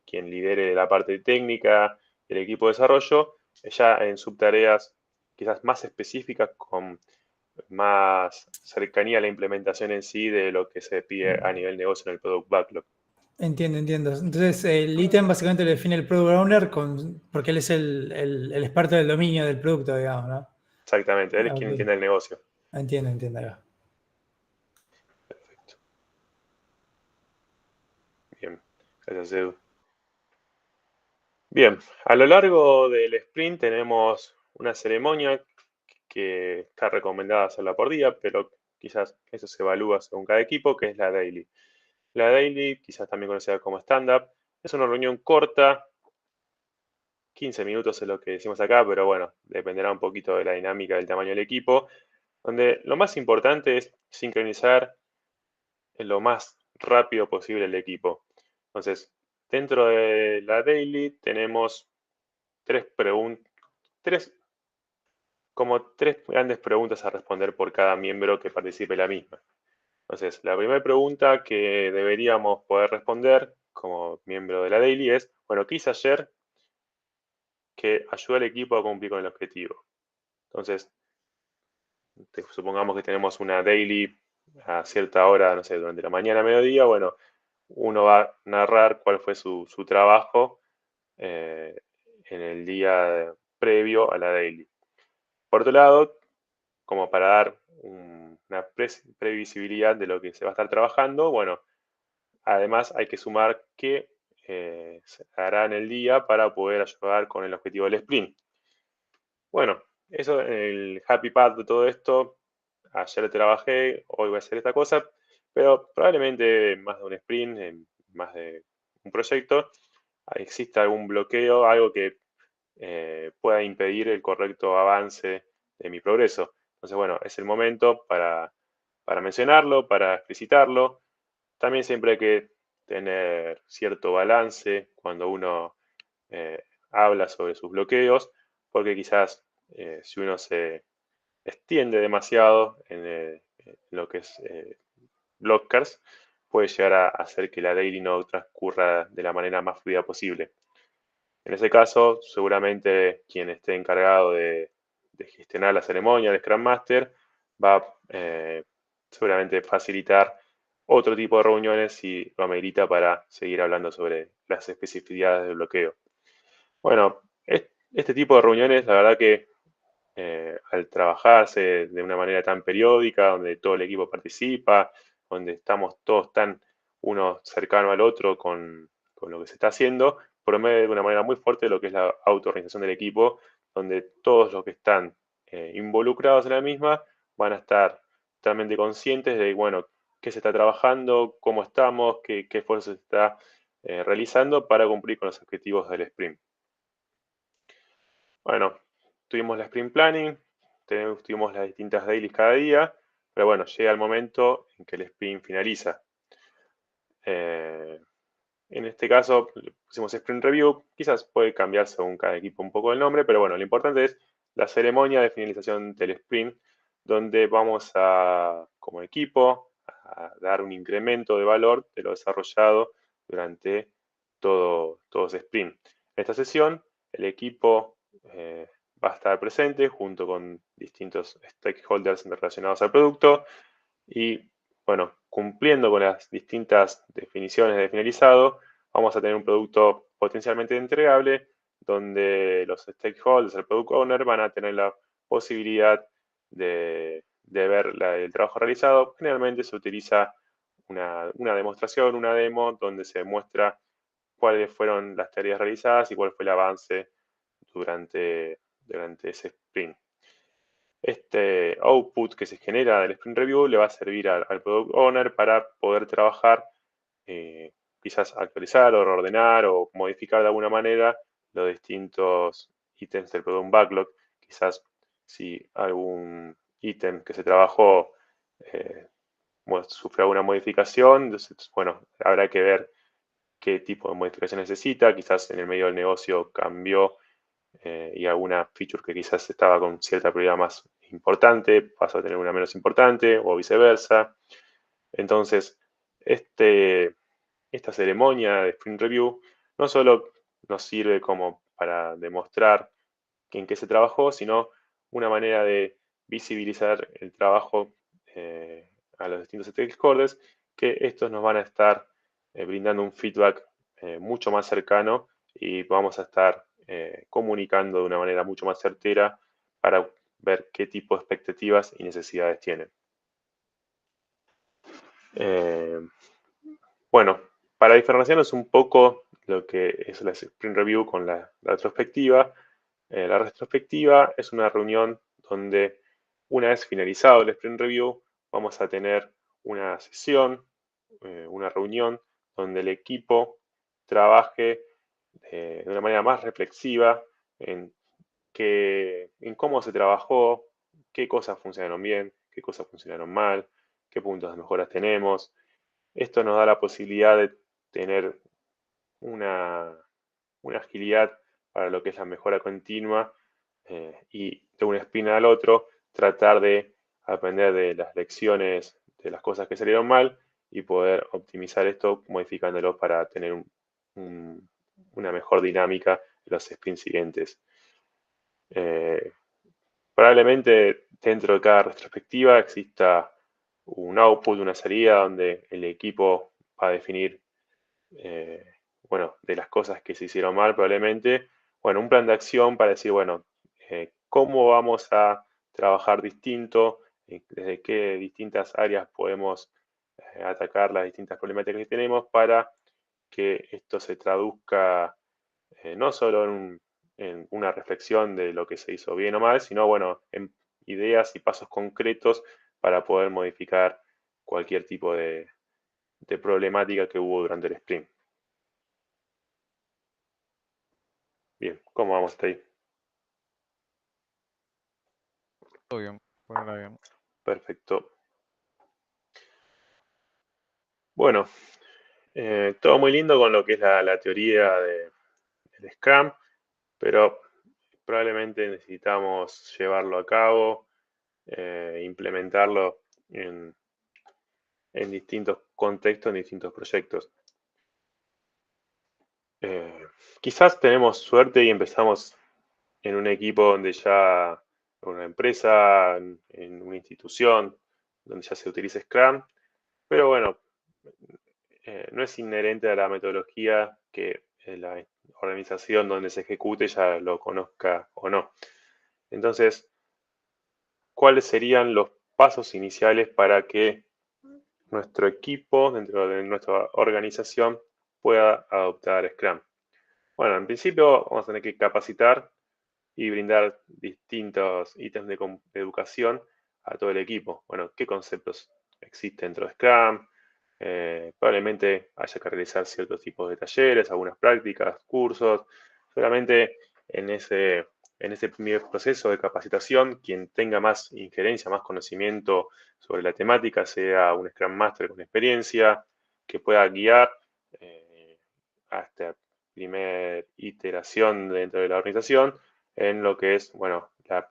quien lidere la parte técnica del equipo de desarrollo, ya en subtareas quizás más específicas con más cercanía a la implementación en sí de lo que se pide a nivel negocio en el Product Backlog. Entiendo. Entonces, el ítem básicamente lo define el Product Owner porque él es el experto del dominio del producto, digamos, ¿no? Exactamente, él es quien Ok. entiende el negocio. Entiendo. Ahí va. Perfecto. Bien, gracias Edu. Bien, a lo largo del sprint tenemos una ceremonia que está recomendada hacerla por día, pero quizás eso se evalúa según cada equipo, que es la daily. La daily, quizás también conocida como stand-up, es una reunión corta, 15 minutos es lo que decimos acá, pero bueno, dependerá un poquito de la dinámica del tamaño del equipo, donde lo más importante es sincronizar lo más rápido posible el equipo. Entonces, dentro de la daily tenemos tres grandes preguntas a responder por cada miembro que participe en la misma. Entonces, la primera pregunta que deberíamos poder responder como miembro de la daily es, bueno, ¿qué hice ayer que ayuda al equipo a cumplir con el objetivo? Entonces, supongamos que tenemos una daily a cierta hora, no sé, durante la mañana, mediodía, bueno, uno va a narrar cuál fue su trabajo en el día previo a la daily. Por otro lado, como para dar una previsibilidad de lo que se va a estar trabajando, bueno, además hay que sumar qué se hará en el día para poder ayudar con el objetivo del sprint. Bueno, eso, el happy path de todo esto, ayer trabajé, hoy voy a hacer esta cosa, pero probablemente más de un sprint, en más de un proyecto, exista algún bloqueo, algo que pueda impedir el correcto avance de mi progreso. Entonces, bueno, es el momento para mencionarlo, para explicitarlo. También siempre hay que tener cierto balance cuando uno habla sobre sus bloqueos, porque quizás si uno se extiende demasiado en lo que es blockers, puede llegar a hacer que la daily no transcurra de la manera más fluida posible. En ese caso, seguramente quien esté encargado de gestionar la ceremonia del Scrum Master va a seguramente facilitar otro tipo de reuniones si lo amerita para seguir hablando sobre las especificidades del bloqueo. Bueno, este tipo de reuniones, la verdad que al trabajarse de una manera tan periódica, donde todo el equipo participa, donde estamos todos tan uno cercano al otro con lo que se está haciendo, promueve de una manera muy fuerte lo que es la autoorganización del equipo, donde todos los que están involucrados en la misma van a estar totalmente conscientes de, bueno, qué se está trabajando, cómo estamos, qué esfuerzo se está realizando para cumplir con los objetivos del sprint. Bueno, tuvimos la sprint planning, tuvimos las distintas dailies cada día, pero bueno, llega el momento en que el sprint finaliza. En este caso pusimos sprint review, quizás puede cambiar según cada equipo un poco el nombre, pero bueno, lo importante es la ceremonia de finalización del sprint, donde vamos a, como equipo, a dar un incremento de valor de lo desarrollado durante todo ese sprint. En esta sesión, el equipo va a estar presente junto con distintos stakeholders relacionados al producto y, bueno, cumpliendo con las distintas definiciones de finalizado, vamos a tener un producto potencialmente entregable donde los stakeholders, el product owner, van a tener la posibilidad de ver el trabajo realizado. Generalmente se utiliza una demostración, una demo, donde se muestra cuáles fueron las tareas realizadas y cuál fue el avance durante ese sprint. Este output que se genera del sprint review le va a servir al product owner para poder trabajar, quizás actualizar o reordenar o modificar de alguna manera los distintos ítems del product backlog. Quizás si algún ítem que se trabajó sufre alguna modificación, entonces, bueno, habrá que ver qué tipo de modificación necesita. Quizás en el medio del negocio cambió y alguna feature que quizás estaba con cierta prioridad más importante pasó a tener una menos importante o viceversa. Entonces, esta ceremonia de sprint review no solo nos sirve como para demostrar en qué se trabajó, sino una manera de visibilizar el trabajo a los distintos stakeholders, que estos nos van a estar brindando un feedback mucho más cercano y vamos a estar comunicando de una manera mucho más certera para ver qué tipo de expectativas y necesidades tienen. Bueno, para diferenciarnos un poco lo que es la sprint review con la retrospectiva, la retrospectiva es una reunión donde una vez finalizado el sprint review vamos a tener una sesión, una reunión donde el equipo trabaje de una manera más reflexiva en cómo se trabajó, qué cosas funcionaron bien, qué cosas funcionaron mal, qué puntos de mejoras tenemos. Esto nos da la posibilidad de tener una agilidad para lo que es la mejora continua y de un sprint al otro tratar de aprender de las lecciones de las cosas que salieron mal y poder optimizar esto modificándolo para tener una mejor dinámica en los sprints siguientes. Probablemente dentro de cada retrospectiva exista un output, una salida donde el equipo va a definir, bueno, de las cosas que se hicieron mal probablemente, bueno, un plan de acción para decir, bueno, cómo vamos a trabajar distinto, desde qué distintas áreas podemos atacar las distintas problemáticas que tenemos para que esto se traduzca no solo en una reflexión de lo que se hizo bien o mal, sino, bueno, en ideas y pasos concretos para poder modificar cualquier tipo de problemática que hubo durante el sprint. Bien, ¿cómo vamos hasta ahí? Todo bien, por ahora bien. Perfecto. Bueno, todo muy lindo con lo que es la teoría del Scrum, pero probablemente necesitamos llevarlo a cabo, implementarlo en distintos contextos, en distintos proyectos. Quizás tenemos suerte y empezamos en un equipo donde ya, en una empresa, en una institución, donde ya se utiliza Scrum, pero bueno, no es inherente a la metodología que la organización donde se ejecute ya lo conozca o no. Entonces, ¿cuáles serían los pasos iniciales para que nuestro equipo, dentro de nuestra organización, pueda adoptar Scrum? Bueno, en principio vamos a tener que capacitar y brindar distintos ítems de educación a todo el equipo. Bueno, ¿qué conceptos existen dentro de Scrum? Probablemente haya que realizar ciertos tipos de talleres, algunas prácticas, cursos. Solamente en ese primer proceso de capacitación, quien tenga más injerencia, más conocimiento sobre la temática, sea un Scrum Master con experiencia, que pueda guiar a esta primera iteración dentro de la organización en lo que es, bueno, la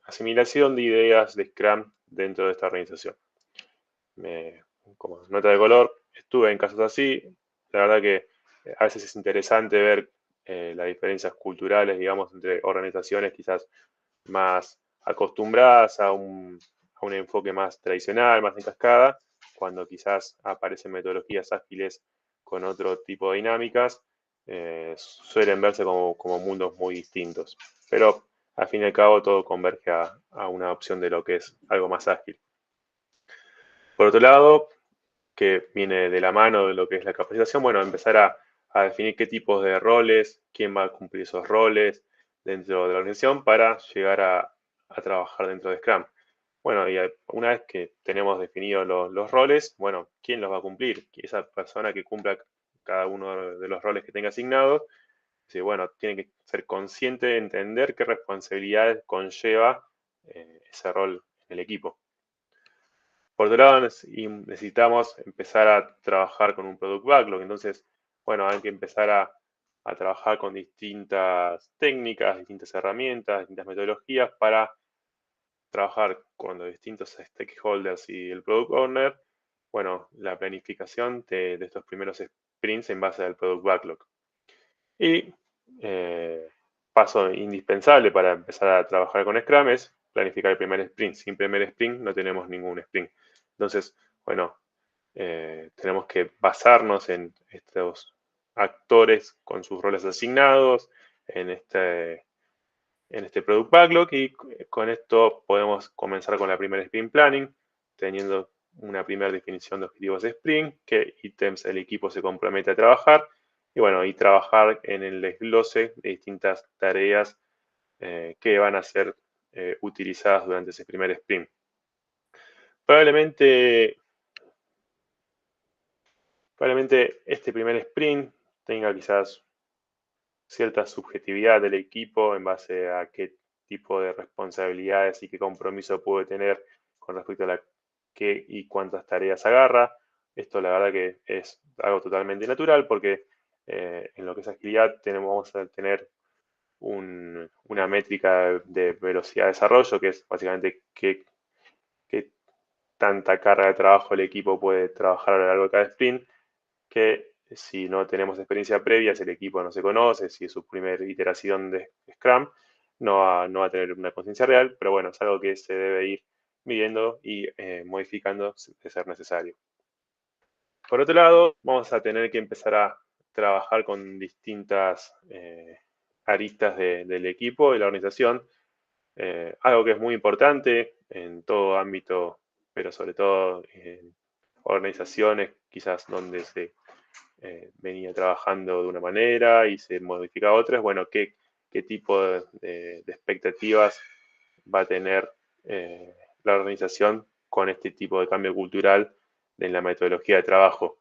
asimilación de ideas de Scrum dentro de esta organización. Como nota de color, estuve en casos así. La verdad que a veces es interesante ver las diferencias culturales, digamos, entre organizaciones quizás más acostumbradas a un enfoque más tradicional, más en cascada, cuando quizás aparecen metodologías ágiles con otro tipo de dinámicas, suelen verse como mundos muy distintos. Pero al fin y al cabo todo converge a una opción de lo que es algo más ágil. Por otro lado, que viene de la mano de lo que es la capacitación, bueno, empezar a definir qué tipos de roles, quién va a cumplir esos roles dentro de la organización para llegar a trabajar dentro de Scrum. Bueno, y una vez que tenemos definidos los roles, bueno, ¿quién los va a cumplir? Esa persona que cumpla cada uno de los roles que tenga asignados, sí, bueno, tiene que ser consciente de entender qué responsabilidades conlleva ese rol en el equipo. Por otro lado, necesitamos empezar a trabajar con un product backlog. Entonces, bueno, hay que empezar a trabajar con distintas técnicas, distintas herramientas, distintas metodologías para trabajar con los distintos stakeholders y el product owner, bueno, la planificación de estos primeros sprints en base al product backlog. Y paso indispensable para empezar a trabajar con Scrum es planificar el primer sprint. Sin primer sprint no tenemos ningún sprint. Entonces, bueno, tenemos que basarnos en estos actores con sus roles asignados, en este Product Backlog, y con esto podemos comenzar con la primera Sprint Planning, teniendo una primera definición de objetivos de Sprint, qué ítems el equipo se compromete a trabajar, y bueno, y trabajar en el desglose de distintas tareas que van a ser utilizadas durante ese primer sprint. Probablemente este primer sprint tenga quizás cierta subjetividad del equipo en base a qué tipo de responsabilidades y qué compromiso puede tener con respecto a qué y cuántas tareas agarra. Esto la verdad que es algo totalmente natural porque en lo que es agilidad vamos a tener una métrica de velocidad de desarrollo, que es básicamente qué tanta carga de trabajo el equipo puede trabajar a lo largo de cada sprint, que si no tenemos experiencia previa, si el equipo no se conoce, si es su primera iteración de Scrum, no va a tener una conciencia real, pero bueno, es algo que se debe ir midiendo y modificando de ser necesario. Por otro lado, vamos a tener que empezar a trabajar con distintas aristas del equipo y la organización. Algo que es muy importante en todo ámbito, pero sobre todo en organizaciones quizás donde se venía trabajando de una manera y se modifica a otras, bueno, qué tipo de expectativas va a tener la organización con este tipo de cambio cultural en la metodología de trabajo.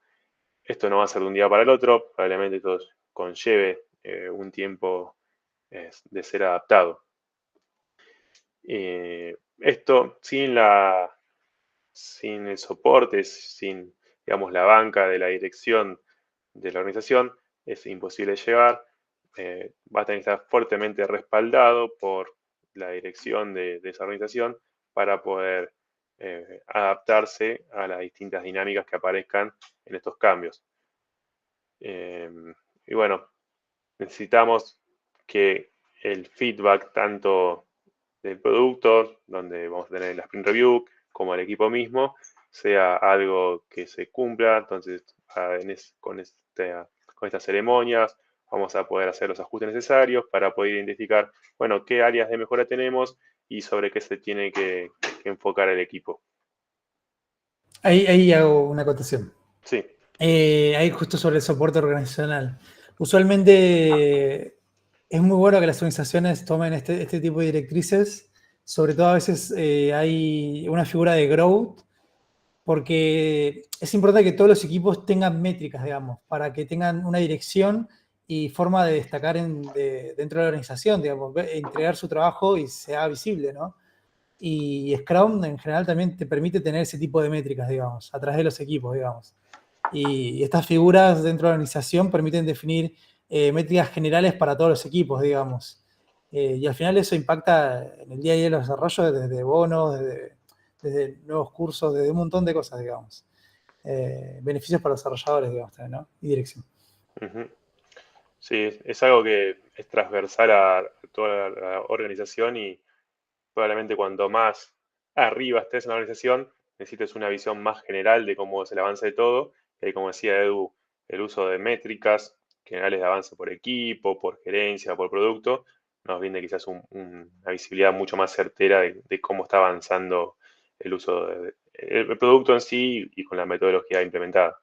Esto no va a ser de un día para el otro, probablemente esto conlleve un tiempo de ser adaptado. Esto sin el soporte, sin, digamos, la banca de la dirección de la organización, es imposible llegar. Va a tener que estar fuertemente respaldado por la dirección de esa organización para poder adaptarse a las distintas dinámicas que aparezcan en estos cambios. Y bueno, necesitamos que el feedback tanto del producto, donde vamos a tener la sprint review, como el equipo mismo, sea algo que se cumpla. Entonces, con estas ceremonias vamos a poder hacer los ajustes necesarios para poder identificar, bueno, qué áreas de mejora tenemos y sobre qué se tiene que enfocar el equipo. Ahí hago una acotación. Sí. Ahí justo sobre el soporte organizacional. Usualmente es muy bueno que las organizaciones tomen este tipo de directrices. Sobre todo a veces hay una figura de growth, porque es importante que todos los equipos tengan métricas, digamos, para que tengan una dirección y forma de destacar dentro de la organización, digamos, entregar su trabajo y sea visible, ¿no? Y Scrum en general también te permite tener ese tipo de métricas, digamos, a través de los equipos, digamos. Y estas figuras dentro de la organización permiten definir métricas generales para todos los equipos, digamos. Y al final eso impacta en el día a día de los desarrollos, desde bonos, desde nuevos cursos, desde un montón de cosas, digamos. Beneficios para los desarrolladores, digamos, también, ¿no? Y dirección. Uh-huh. Sí, es algo que es transversal a toda la organización y probablemente cuanto más arriba estés en la organización, necesites una visión más general de cómo es el avance de todo. Y como decía Edu, el uso de métricas generales de avance por equipo, por gerencia, por producto, nos brinda quizás una visibilidad mucho más certera de cómo está avanzando el uso del producto en sí y con la metodología implementada.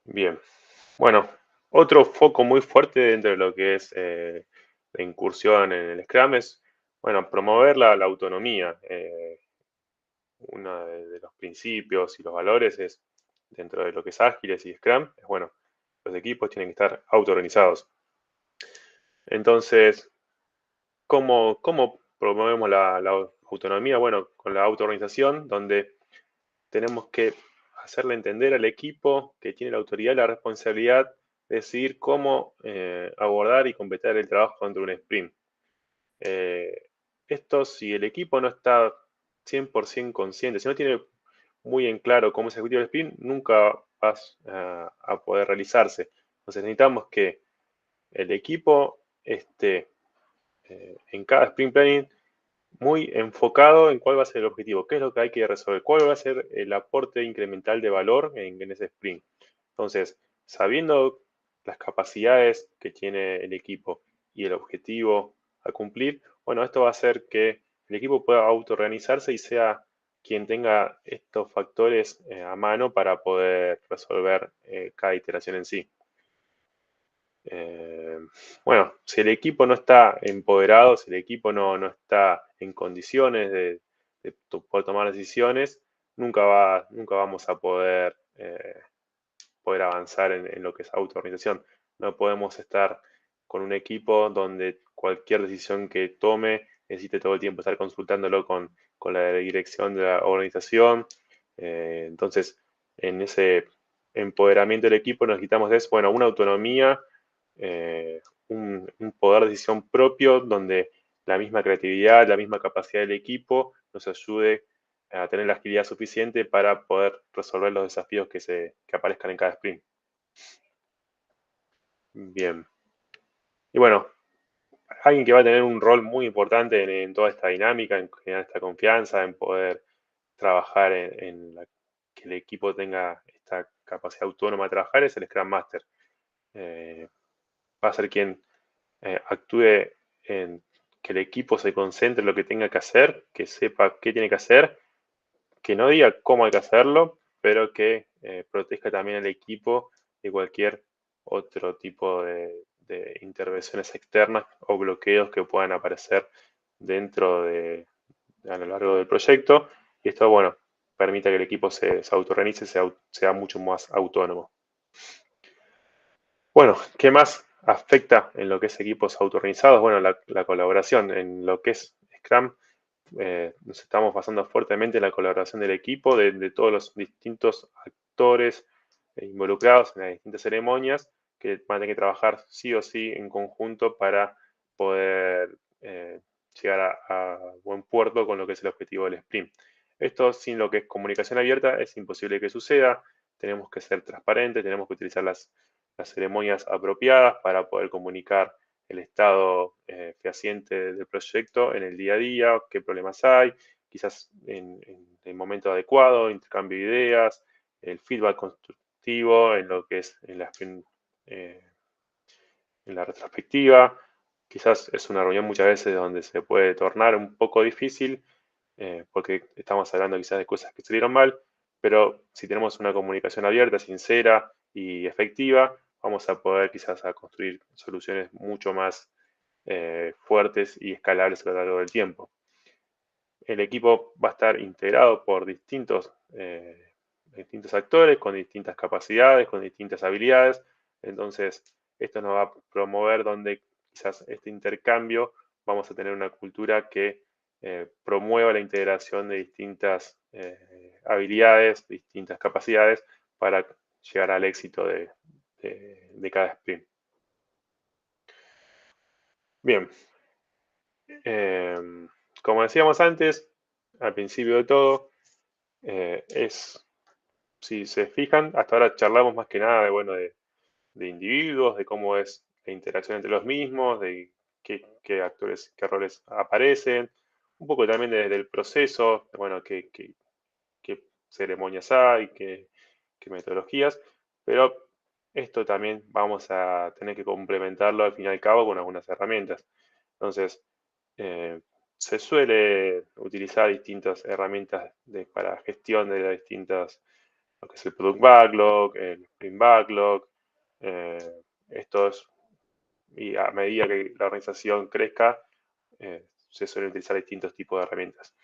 Bien. Bueno, otro foco muy fuerte dentro de lo que es la incursión en el Scrum es, bueno, promover la autonomía. Uno de los principios y los valores es, dentro de lo que es Ágiles y Scrum, es, bueno, los equipos tienen que estar autoorganizados. Entonces, ¿cómo promovemos la autonomía? Bueno, con la autoorganización, donde tenemos que hacerle entender al equipo que tiene la autoridad y la responsabilidad de decidir cómo abordar y completar el trabajo dentro de un sprint. Esto, si el equipo no está 100% consciente, si no tiene muy en claro cómo es el objetivo del sprint, nunca vas a poder realizarse. Entonces necesitamos que el equipo esté en cada sprint planning muy enfocado en cuál va a ser el objetivo, qué es lo que hay que resolver, cuál va a ser el aporte incremental de valor en ese sprint. Entonces, sabiendo las capacidades que tiene el equipo y el objetivo a cumplir, bueno, esto va a hacer que el equipo pueda autoorganizarse y sea quien tenga estos factores a mano para poder resolver cada iteración en sí. Bueno, si el equipo no está empoderado, si el equipo no está en condiciones de poder tomar decisiones, nunca vamos a poder avanzar en lo que es autoorganización. No podemos estar con un equipo donde cualquier decisión que tome necesite todo el tiempo estar consultándolo con la dirección de la organización. Entonces, en ese empoderamiento del equipo necesitamos bueno, una autonomía, un poder de decisión propio donde la misma creatividad, la misma capacidad del equipo nos ayude a tener la agilidad suficiente para poder resolver los desafíos que aparezcan en cada sprint. Bien. Y bueno, alguien que va a tener un rol muy importante en toda esta dinámica, en generar esta confianza, en poder trabajar que el equipo tenga esta capacidad autónoma de trabajar, es el Scrum Master. Va a ser quien actúe en que el equipo se concentre en lo que tenga que hacer, que sepa qué tiene que hacer, que no diga cómo hay que hacerlo, pero que proteja también al equipo de cualquier otro tipo de intervenciones externas o bloqueos que puedan aparecer dentro a lo largo del proyecto. Y esto, bueno, permite que el equipo se autorreinicie, sea mucho más autónomo. Bueno, ¿qué más afecta en lo que es equipos autorreinizados? Bueno, la colaboración. En lo que es Scrum, nos estamos basando fuertemente en la colaboración del equipo, de todos los distintos actores involucrados en las distintas ceremonias, que van a tener que trabajar sí o sí en conjunto para poder llegar a buen puerto con lo que es el objetivo del sprint. Esto, sin lo que es comunicación abierta, es imposible que suceda. Tenemos que ser transparentes, tenemos que utilizar las ceremonias apropiadas para poder comunicar el estado fehaciente del proyecto en el día a día, qué problemas hay, quizás en el momento adecuado, intercambio de ideas, el feedback constructivo en lo que es en la retrospectiva. Quizás es una reunión muchas veces donde se puede tornar un poco difícil porque estamos hablando quizás de cosas que salieron mal, pero si tenemos una comunicación abierta, sincera y efectiva, vamos a poder quizás a construir soluciones mucho más fuertes y escalables a lo largo del tiempo. El equipo va a estar integrado por distintos actores con distintas capacidades, con distintas habilidades. Entonces, esto nos va a promover donde quizás este intercambio vamos a tener una cultura que promueva la integración de distintas habilidades, distintas capacidades para llegar al éxito de cada sprint. Bien. Como decíamos antes, al principio de todo, si se fijan, hasta ahora charlamos más que nada de individuos, de cómo es la interacción entre los mismos, de qué actores, qué roles aparecen, un poco también desde el proceso, bueno, qué ceremonias hay, qué metodologías, pero esto también vamos a tener que complementarlo al fin y al cabo con algunas herramientas. Entonces, se suele utilizar distintas herramientas para gestión de las distintas, lo que es el Product Backlog, el Sprint Backlog, y a medida que la organización crezca, se suelen utilizar distintos tipos de herramientas.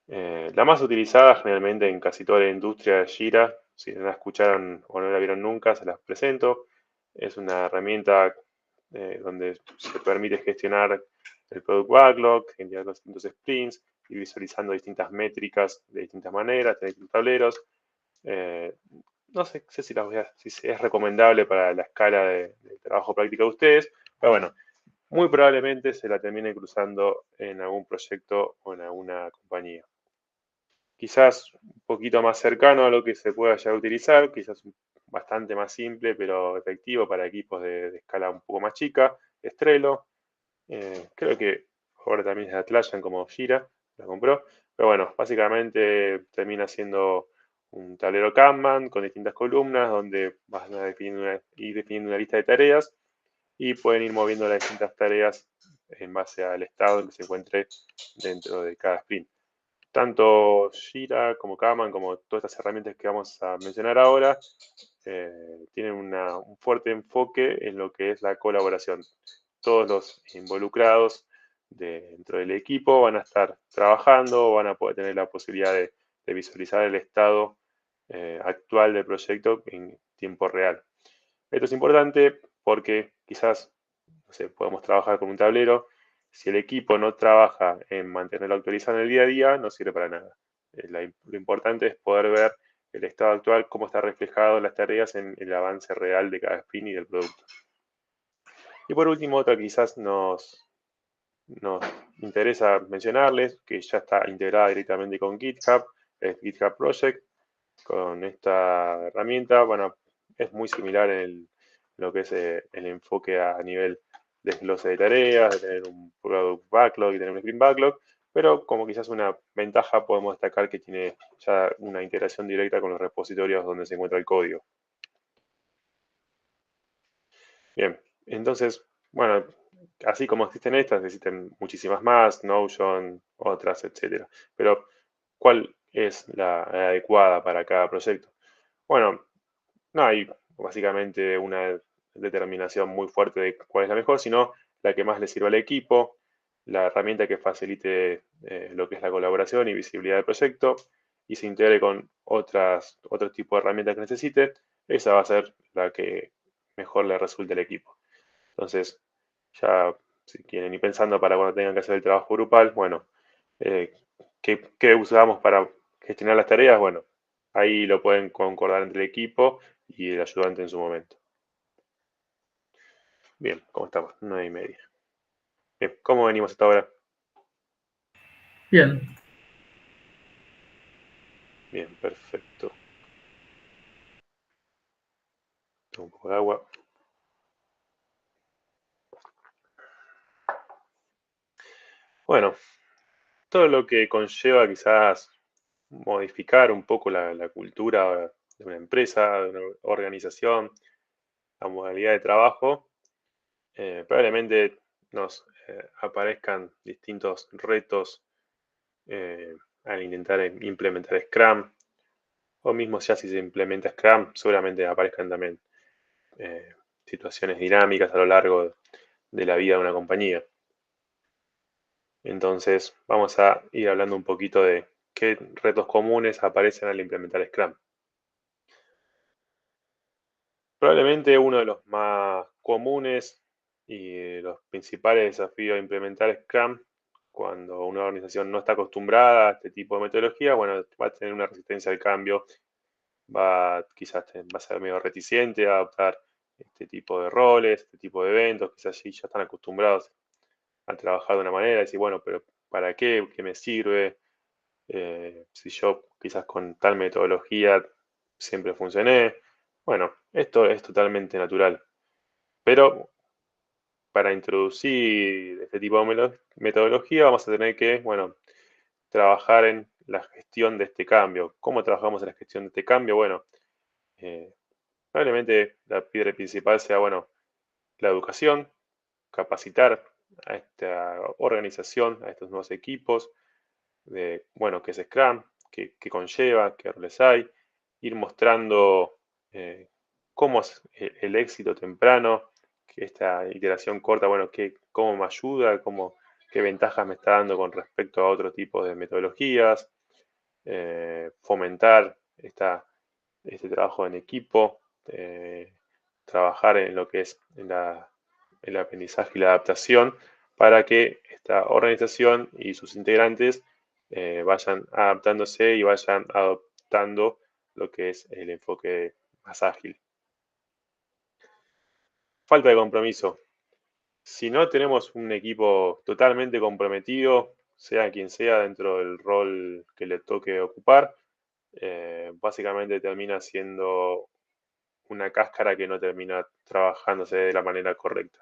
La más utilizada generalmente en casi toda la industria es Jira. Si no la escucharon o no la vieron nunca, se las presento. Es una herramienta donde se permite gestionar el Product Backlog, generar los distintos sprints, ir visualizando distintas métricas de distintas maneras, tener tableros. No sé si es recomendable para la escala de trabajo práctico de ustedes, pero bueno, muy probablemente se la termine cruzando en algún proyecto o en alguna compañía. Quizás un poquito más cercano a lo que se pueda ya utilizar, quizás bastante más simple pero efectivo para equipos de escala un poco más chica, es Trello. Creo que ahora también es Atlassian como Jira, la compró. Pero bueno, básicamente termina siendo un tablero Kanban con distintas columnas donde vas a ir definiendo una lista de tareas y pueden ir moviendo las distintas tareas en base al estado en que se encuentre dentro de cada sprint. Tanto Jira como Kanban, como todas estas herramientas que vamos a mencionar ahora, tienen un fuerte enfoque en lo que es la colaboración. Todos los involucrados dentro del equipo van a estar trabajando, van a poder tener la posibilidad de visualizar el estado actual del proyecto en tiempo real. Esto es importante porque quizás, no sé, podemos trabajar con un tablero. Si el equipo no trabaja en mantenerlo actualizado en el día a día, no sirve para nada. Lo importante es poder ver el estado actual, cómo está reflejado las tareas en el avance real de cada sprint y del producto. Y por último, otra quizás nos interesa mencionarles, que ya está integrada directamente con GitHub, es GitHub Project. Con esta herramienta, bueno, es muy similar en lo que es el enfoque a nivel desglose de tareas, de tener un product backlog y tener un sprint backlog, pero como quizás una ventaja podemos destacar que tiene ya una integración directa con los repositorios donde se encuentra el código. Bien, entonces, bueno, así como existen estas, existen muchísimas más, Notion, otras, etcétera. Pero, ¿cuál es la adecuada para cada proyecto? Bueno, no hay básicamente una determinación muy fuerte de cuál es la mejor, sino la que más le sirva al equipo, la herramienta que facilite lo que es la colaboración y visibilidad del proyecto y se integre con otro tipo de herramientas que necesite, esa va a ser la que mejor le resulte al equipo. Entonces, ya si quieren ir pensando para cuando tengan que hacer el trabajo grupal, bueno, eh, ¿qué usamos para gestionar las tareas? Bueno, ahí lo pueden concordar entre el equipo y el ayudante en su momento. Bien, ¿cómo estamos? 9:30. Bien, ¿cómo venimos hasta ahora? Bien. Bien, perfecto. Tomo un poco de agua. Bueno, todo lo que conlleva quizás modificar un poco la cultura de una empresa, de una organización, la modalidad de trabajo, probablemente nos aparezcan distintos retos al intentar implementar Scrum, o mismo ya si se implementa Scrum, seguramente aparezcan también situaciones dinámicas a lo largo de la vida de una compañía. Entonces, vamos a ir hablando un poquito de qué retos comunes aparecen al implementar Scrum. Probablemente uno de los más comunes y los principales desafíos de implementar Scrum cuando una organización no está acostumbrada a este tipo de metodología, bueno, va a tener una resistencia al cambio, quizás va a ser medio reticente a adoptar este tipo de roles, este tipo de eventos, quizás sí ya están acostumbrados a trabajar de una manera, y decir, bueno, pero ¿para qué? ¿Qué me sirve? Si yo quizás con tal metodología siempre funcioné. Bueno, esto es totalmente natural. Pero para introducir este tipo de metodología vamos a tener que, bueno, trabajar en la gestión de este cambio. ¿Cómo trabajamos en la gestión de este cambio? Bueno, eh, probablemente la piedra principal sea, bueno, la educación, capacitar a esta organización, a estos nuevos equipos, de, bueno, qué es Scrum, qué conlleva, qué roles hay, ir mostrando cómo es el éxito temprano, que esta iteración corta, bueno, cómo me ayuda, qué ventajas me está dando con respecto a otro tipo de metodologías, fomentar este trabajo en equipo, trabajar en lo que es el aprendizaje y la adaptación para que esta organización y sus integrantes vayan adaptándose y vayan adoptando lo que es el enfoque más ágil. Falta de compromiso. Si no tenemos un equipo totalmente comprometido, sea quien sea dentro del rol que le toque ocupar, básicamente termina siendo una cáscara que no termina trabajándose de la manera correcta.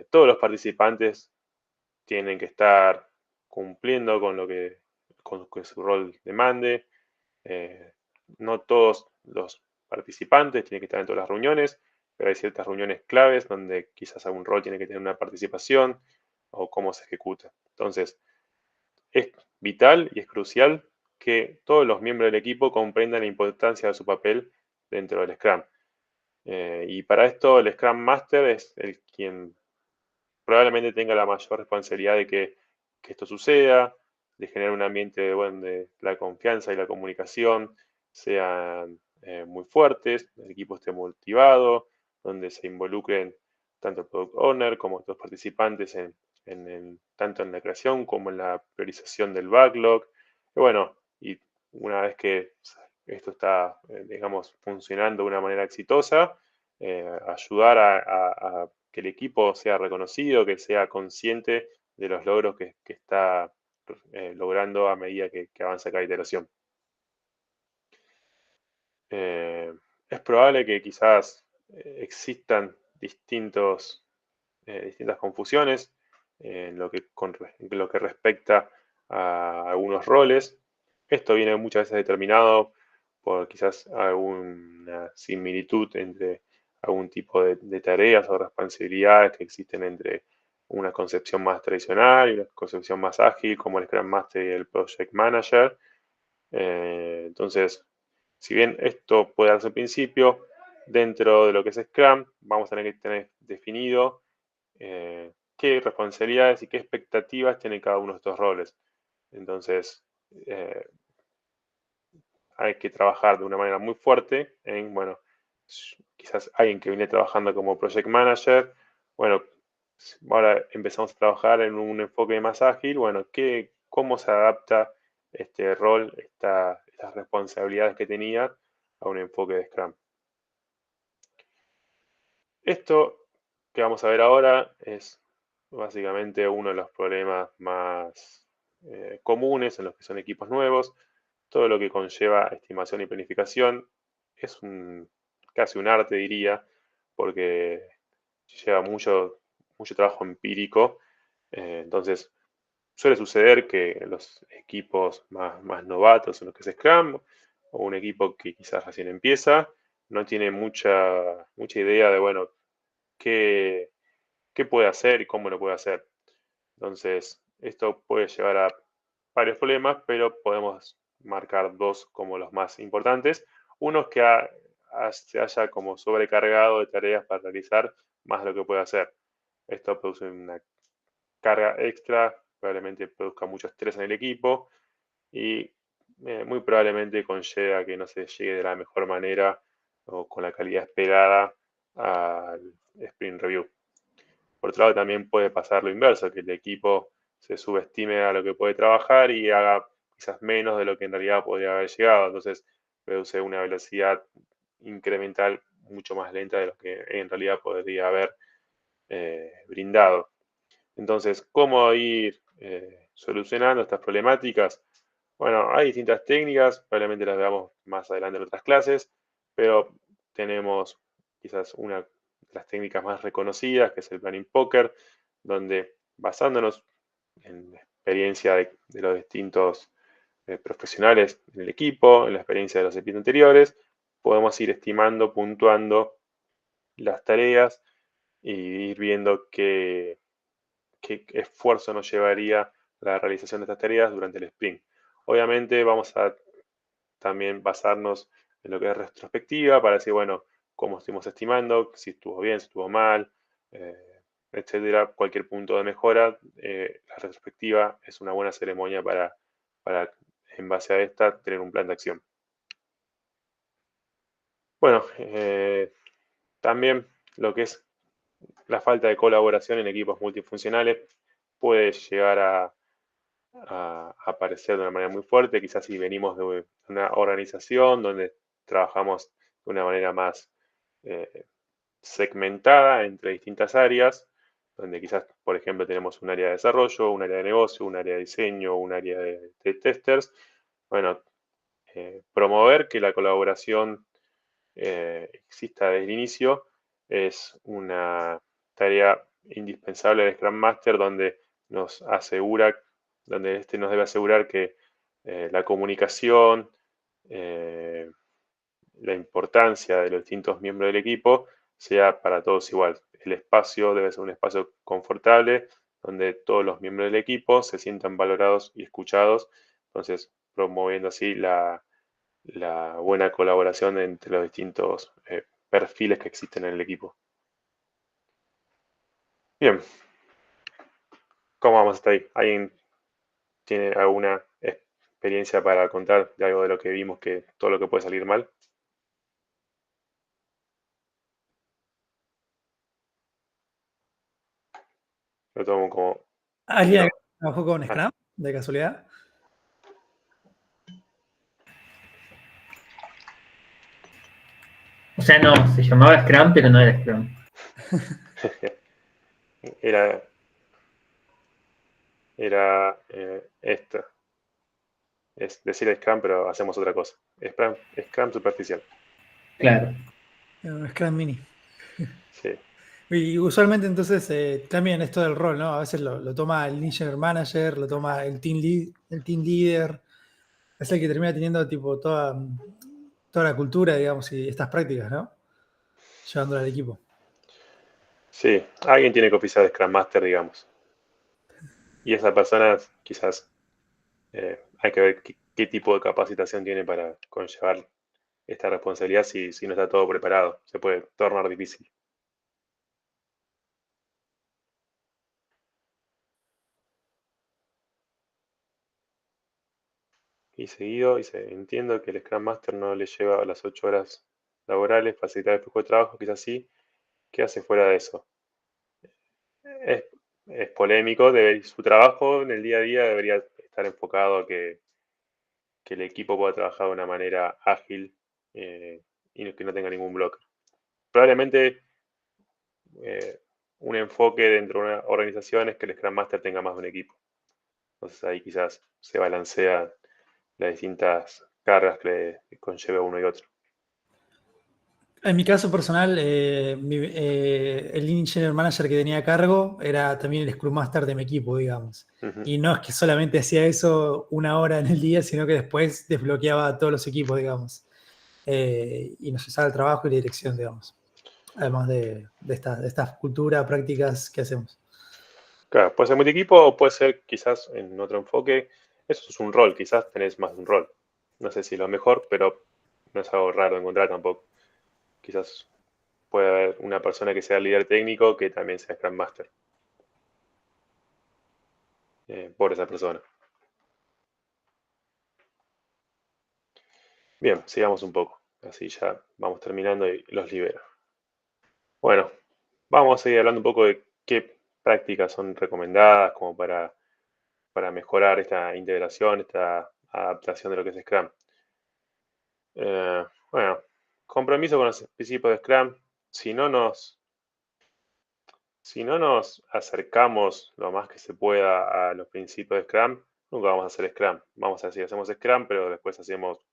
Todos los participantes tienen que estar cumpliendo con lo que su rol demande. No todos los participantes tienen que estar en todas las reuniones, pero hay ciertas reuniones claves donde quizás algún rol tiene que tener una participación o cómo se ejecuta. Entonces, es vital y es crucial que todos los miembros del equipo comprendan la importancia de su papel dentro del Scrum. Y para esto el Scrum Master es el quien probablemente tenga la mayor responsabilidad de que esto suceda, de generar un ambiente de la confianza y la comunicación sean muy fuertes, el equipo esté motivado, donde se involucren tanto el Product Owner como otros participantes tanto en la creación como en la priorización del backlog. Y bueno, y una vez que esto está, digamos, funcionando de una manera exitosa, ayudar a que el equipo sea reconocido, que sea consciente de los logros que está logrando a medida que avanza cada iteración. Es probable que quizás existan distintas confusiones en lo que respecta a algunos roles. Esto viene muchas veces determinado por quizás alguna similitud entre algún tipo de tareas o responsabilidades que existen entre una concepción más tradicional y una concepción más ágil como el Scrum Master y el Project Manager. Entonces, si bien esto puede darse al principio, dentro de lo que es Scrum, vamos a tener que tener definido qué responsabilidades y qué expectativas tiene cada uno de estos roles. Entonces, hay que trabajar de una manera muy fuerte en, bueno, quizás alguien que viene trabajando como project manager, bueno, ahora empezamos a trabajar en un enfoque más ágil, bueno, cómo se adapta este rol, estas responsabilidades que tenía a un enfoque de Scrum. Esto que vamos a ver ahora es básicamente uno de los problemas más comunes en los que son equipos nuevos. Todo lo que conlleva estimación y planificación es casi un arte, diría, porque lleva mucho trabajo empírico. Entonces, suele suceder que los equipos más novatos en los que se Scrum, o un equipo que quizás recién empieza, no tiene mucha idea de, bueno, qué puede hacer y cómo lo puede hacer. Entonces, esto puede llevar a varios problemas, pero podemos marcar dos como los más importantes. Uno es que se haya como sobrecargado de tareas para realizar más de lo que puede hacer. Esto produce una carga extra, probablemente produzca mucho estrés en el equipo y muy probablemente conlleve a que no se llegue de la mejor manera o con la calidad esperada al sprint review. Por otro lado, también puede pasar lo inverso, que el equipo se subestime a lo que puede trabajar y haga quizás menos de lo que en realidad podría haber llegado. Entonces, produce una velocidad incremental mucho más lenta de lo que en realidad podría haber brindado. Entonces, ¿cómo ir solucionando estas problemáticas? Bueno, hay distintas técnicas, probablemente las veamos más adelante en otras clases, pero tenemos quizás una de las técnicas más reconocidas, que es el Planning Poker, donde basándonos en la experiencia de los distintos profesionales en el equipo, en la experiencia de los equipos anteriores, podemos ir estimando, puntuando las tareas y ir viendo qué esfuerzo nos llevaría la realización de estas tareas durante el sprint. Obviamente vamos a también basarnos en lo que es retrospectiva para decir, bueno, cómo estuvimos estimando, si estuvo bien, si estuvo mal, etcétera. Cualquier punto de mejora, la retrospectiva es una buena ceremonia para, en base a esta, tener un plan de acción. Bueno, también lo que es la falta de colaboración en equipos multifuncionales puede llegar a aparecer de una manera muy fuerte, quizás si venimos de una organización donde trabajamos de una manera más segmentada entre distintas áreas, donde quizás, por ejemplo, tenemos un área de desarrollo, un área de negocio, un área de diseño, un área de testers. Bueno, promover que la colaboración exista desde el inicio es una tarea indispensable del Scrum Master donde nos asegura, donde este nos debe asegurar que la comunicación, la importancia de los distintos miembros del equipo sea para todos igual. El espacio debe ser un espacio confortable donde todos los miembros del equipo se sientan valorados y escuchados, entonces promoviendo así la buena colaboración entre los distintos perfiles que existen en el equipo. Bien, ¿cómo vamos hasta ahí? ¿Alguien tiene alguna experiencia para contar de algo de lo que vimos, que todo lo que puede salir mal? Lo tomo como... ¿Alguien no. trabajó con Scrum, de casualidad? O sea, no, se llamaba Scrum, pero no era Scrum. Era esta. Es decir Scrum, pero hacemos otra cosa. Scrum superficial. Claro. Un Scrum Mini. Sí. Y usualmente entonces también esto del rol, ¿no? A veces lo toma el Engineer Manager, lo toma el team leader, es el que termina teniendo tipo toda la cultura, digamos, y estas prácticas, ¿no? Llevándola al equipo. Sí, alguien tiene que oficiar de Scrum Master, digamos. Y esa persona quizás hay que ver qué tipo de capacitación tiene para conllevar esta responsabilidad si no está todo preparado. Se puede tornar difícil. Y seguido, entiendo que el Scrum Master no le lleva a las 8 horas laborales, facilitar el flujo de trabajo, quizás sí. ¿Qué hace fuera de eso? Es, es polémico, su trabajo en el día a día debería estar enfocado a que el equipo pueda trabajar de una manera ágil y que no tenga ningún bloque. Probablemente un enfoque dentro de una organización es que el Scrum Master tenga más de un equipo. Entonces ahí quizás se balancean las distintas cargas que conlleva uno y otro. En mi caso personal, el Lean Engineer Manager que tenía a cargo era también el Scrum Master de mi equipo, digamos. Ujú. Y no es que solamente hacía eso una hora en el día, sino que después desbloqueaba a todos los equipos, digamos. Y nos usaba el trabajo y la dirección, digamos. Además de esta cultura, prácticas que hacemos. Claro, puede ser multi-equipo o puede ser quizás en otro enfoque. Eso es un rol, quizás tenés más de un rol. No sé si lo mejor, pero no es algo raro de encontrar tampoco. Quizás puede haber una persona que sea líder técnico que también sea Scrum Master. Por esa persona. Bien, sigamos un poco. Así ya vamos terminando y los libero. Bueno, vamos a seguir hablando un poco de qué prácticas son recomendadas como para mejorar esta integración, esta adaptación de lo que es Scrum. Bueno, compromiso con los principios de Scrum. Si no nos acercamos lo más que se pueda a los principios de Scrum, nunca vamos a hacer Scrum. Vamos a decir, hacemos Scrum, pero después hacemos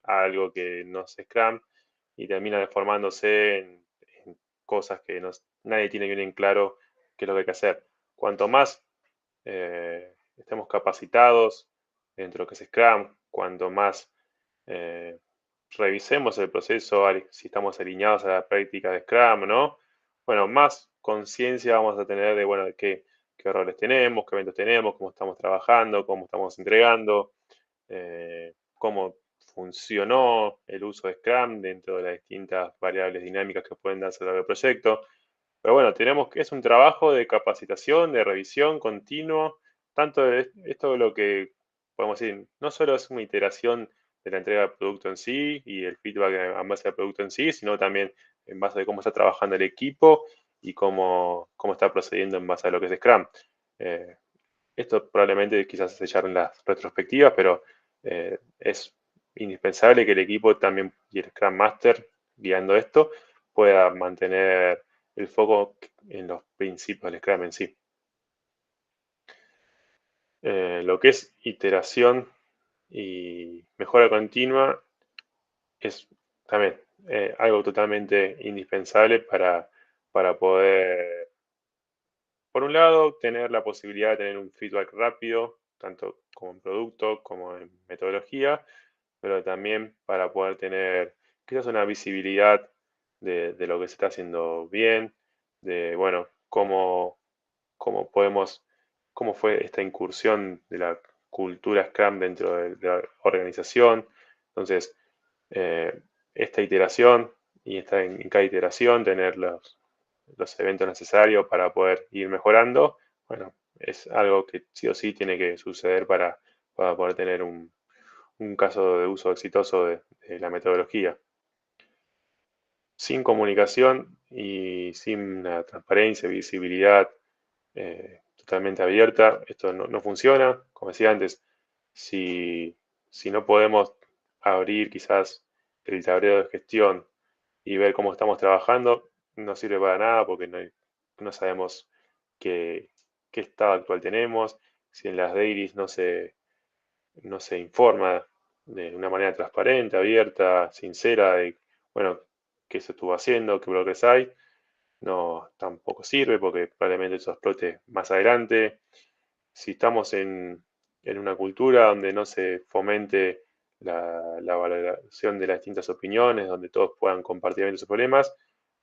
algo que no es Scrum y termina deformándose en cosas que nadie tiene bien en claro qué es lo que hay que hacer. Cuanto más estemos capacitados dentro de lo que es Scrum, cuanto más revisemos el proceso, si estamos alineados a la práctica de Scrum, ¿no? Bueno, más conciencia vamos a tener de, bueno, de qué roles tenemos, qué eventos tenemos, cómo estamos trabajando, cómo estamos entregando, cómo funcionó el uso de Scrum dentro de las distintas variables dinámicas que pueden darse a lo largo del proyecto. Pero bueno, es un trabajo de capacitación, de revisión continuo, tanto de esto de lo que podemos decir, no solo es una iteración de la entrega del producto en sí y el feedback en base al producto en sí, sino también en base a cómo está trabajando el equipo y cómo está procediendo en base a lo que es Scrum. Esto probablemente quizás se ya en las retrospectivas, pero es indispensable que el equipo también y el Scrum Master guiando esto pueda mantener el foco en los principios del Scrum en sí. Lo que es iteración y mejora continua es también algo totalmente indispensable para poder, por un lado, tener la posibilidad de tener un feedback rápido, tanto como en producto como en metodología, pero también para poder tener quizás una visibilidad de lo que se está haciendo bien, de, bueno, cómo fue esta incursión de la cultura Scrum dentro de la organización. Entonces, esta iteración y en cada iteración tener los eventos necesarios para poder ir mejorando, bueno, es algo que sí o sí tiene que suceder para poder tener un caso de uso exitoso de la metodología. Sin comunicación y sin una transparencia, visibilidad totalmente abierta, esto no funciona. Como decía antes, si no podemos abrir quizás el tablero de gestión y ver cómo estamos trabajando, no sirve para nada porque no sabemos qué estado actual tenemos, si en las dailies no se informa de una manera transparente, abierta, sincera de, bueno, qué se estuvo haciendo, qué bloques hay, no, tampoco sirve porque probablemente eso explote más adelante. Si estamos en una cultura donde no se fomente la valoración de las distintas opiniones, donde todos puedan compartir sus problemas,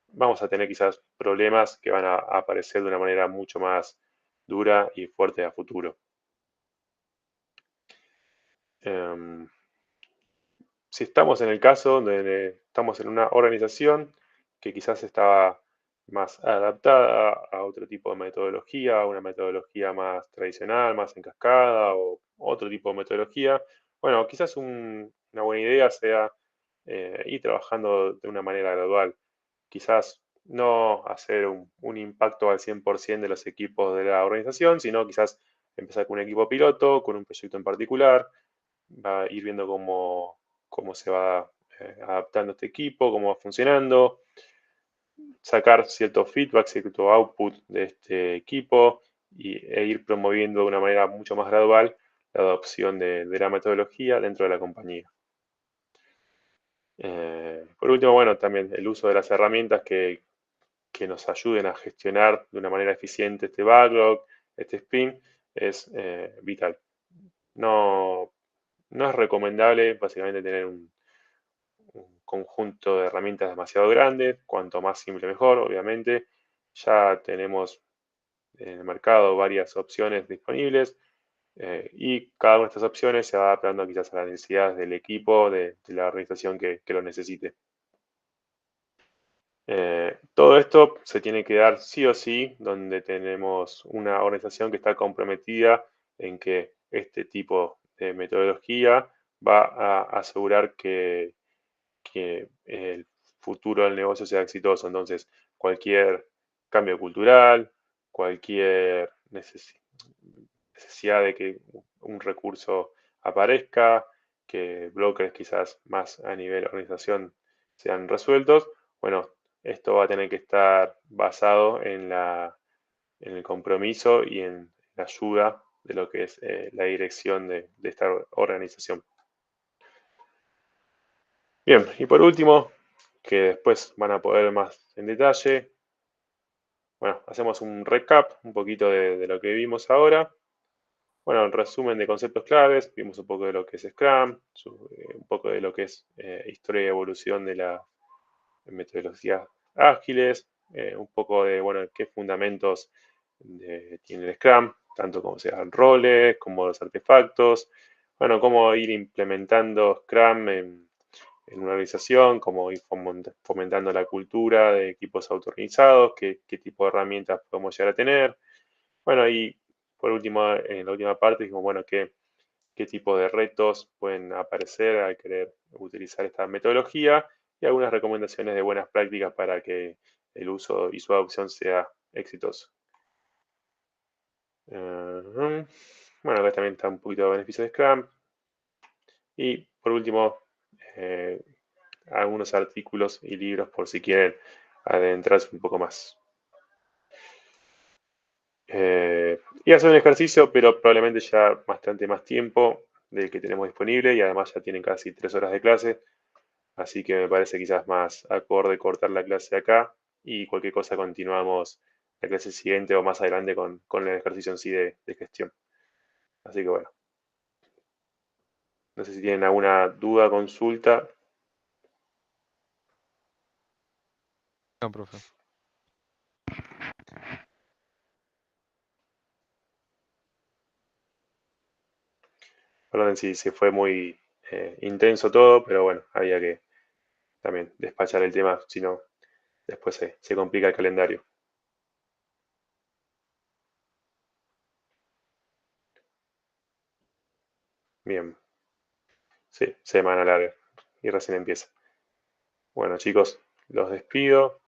vamos a tener quizás problemas que van a aparecer de una manera mucho más dura y fuerte a futuro. si estamos en el caso donde estamos en una organización que quizás estaba más adaptada a otro tipo de metodología, una metodología más tradicional, más en cascada o otro tipo de metodología, bueno, quizás una buena idea sea ir trabajando de una manera gradual. Quizás no hacer un impacto al 100% de los equipos de la organización, sino quizás empezar con un equipo piloto, con un proyecto en particular, va a ir viendo cómo se va adaptando este equipo, cómo va funcionando, sacar cierto feedback, cierto output de este equipo e ir promoviendo de una manera mucho más gradual la adopción de la metodología dentro de la compañía. Por último, bueno, también el uso de las herramientas que nos ayuden a gestionar de una manera eficiente este backlog, este sprint, es vital. No es recomendable básicamente tener un conjunto de herramientas demasiado grande, cuanto más simple mejor, obviamente. Ya tenemos en el mercado varias opciones disponibles y cada una de estas opciones se va adaptando quizás a las necesidades del equipo, de la organización que lo necesite. Todo esto se tiene que dar sí o sí donde tenemos una organización que está comprometida en que este tipo de metodología va a asegurar que el futuro del negocio sea exitoso. Entonces, cualquier cambio cultural, cualquier necesidad de que un recurso aparezca, que bloques quizás más a nivel organización sean resueltos, bueno, esto va a tener que estar basado en el compromiso y en la ayuda de lo que es la dirección de esta organización. Bien, y por último, que después van a poder ver más en detalle, bueno, hacemos un recap un poquito de lo que vimos ahora. Bueno, el resumen de conceptos claves, vimos un poco de lo que es Scrum, un poco de lo que es historia y evolución de las metodologías ágiles, un poco de, bueno, qué fundamentos tiene el Scrum, tanto como sean roles, como los artefactos, bueno, cómo ir implementando Scrum en una organización, cómo ir fomentando la cultura de equipos autorganizados, qué tipo de herramientas podemos llegar a tener. Bueno, y por último, en la última parte, dijimos, bueno, qué tipo de retos pueden aparecer al querer utilizar esta metodología y algunas recomendaciones de buenas prácticas para que el uso y su adopción sea exitoso. Bueno, acá también está un poquito de beneficios de Scrum. Y por último, algunos artículos y libros por si quieren adentrarse un poco más. Y hacer un ejercicio, pero probablemente ya bastante más tiempo del que tenemos disponible y además ya tienen casi 3 horas de clase, así que me parece quizás más acorde cortar la clase acá y cualquier cosa continuamos la clase siguiente o más adelante con el ejercicio en sí de gestión. Así que bueno, no sé si tienen alguna duda, consulta. No, profe. Perdón si fue muy intenso todo, pero bueno, había que también despachar el tema, si no, después se complica el calendario. Bien, sí, semana larga y recién empieza. Bueno chicos, los despido.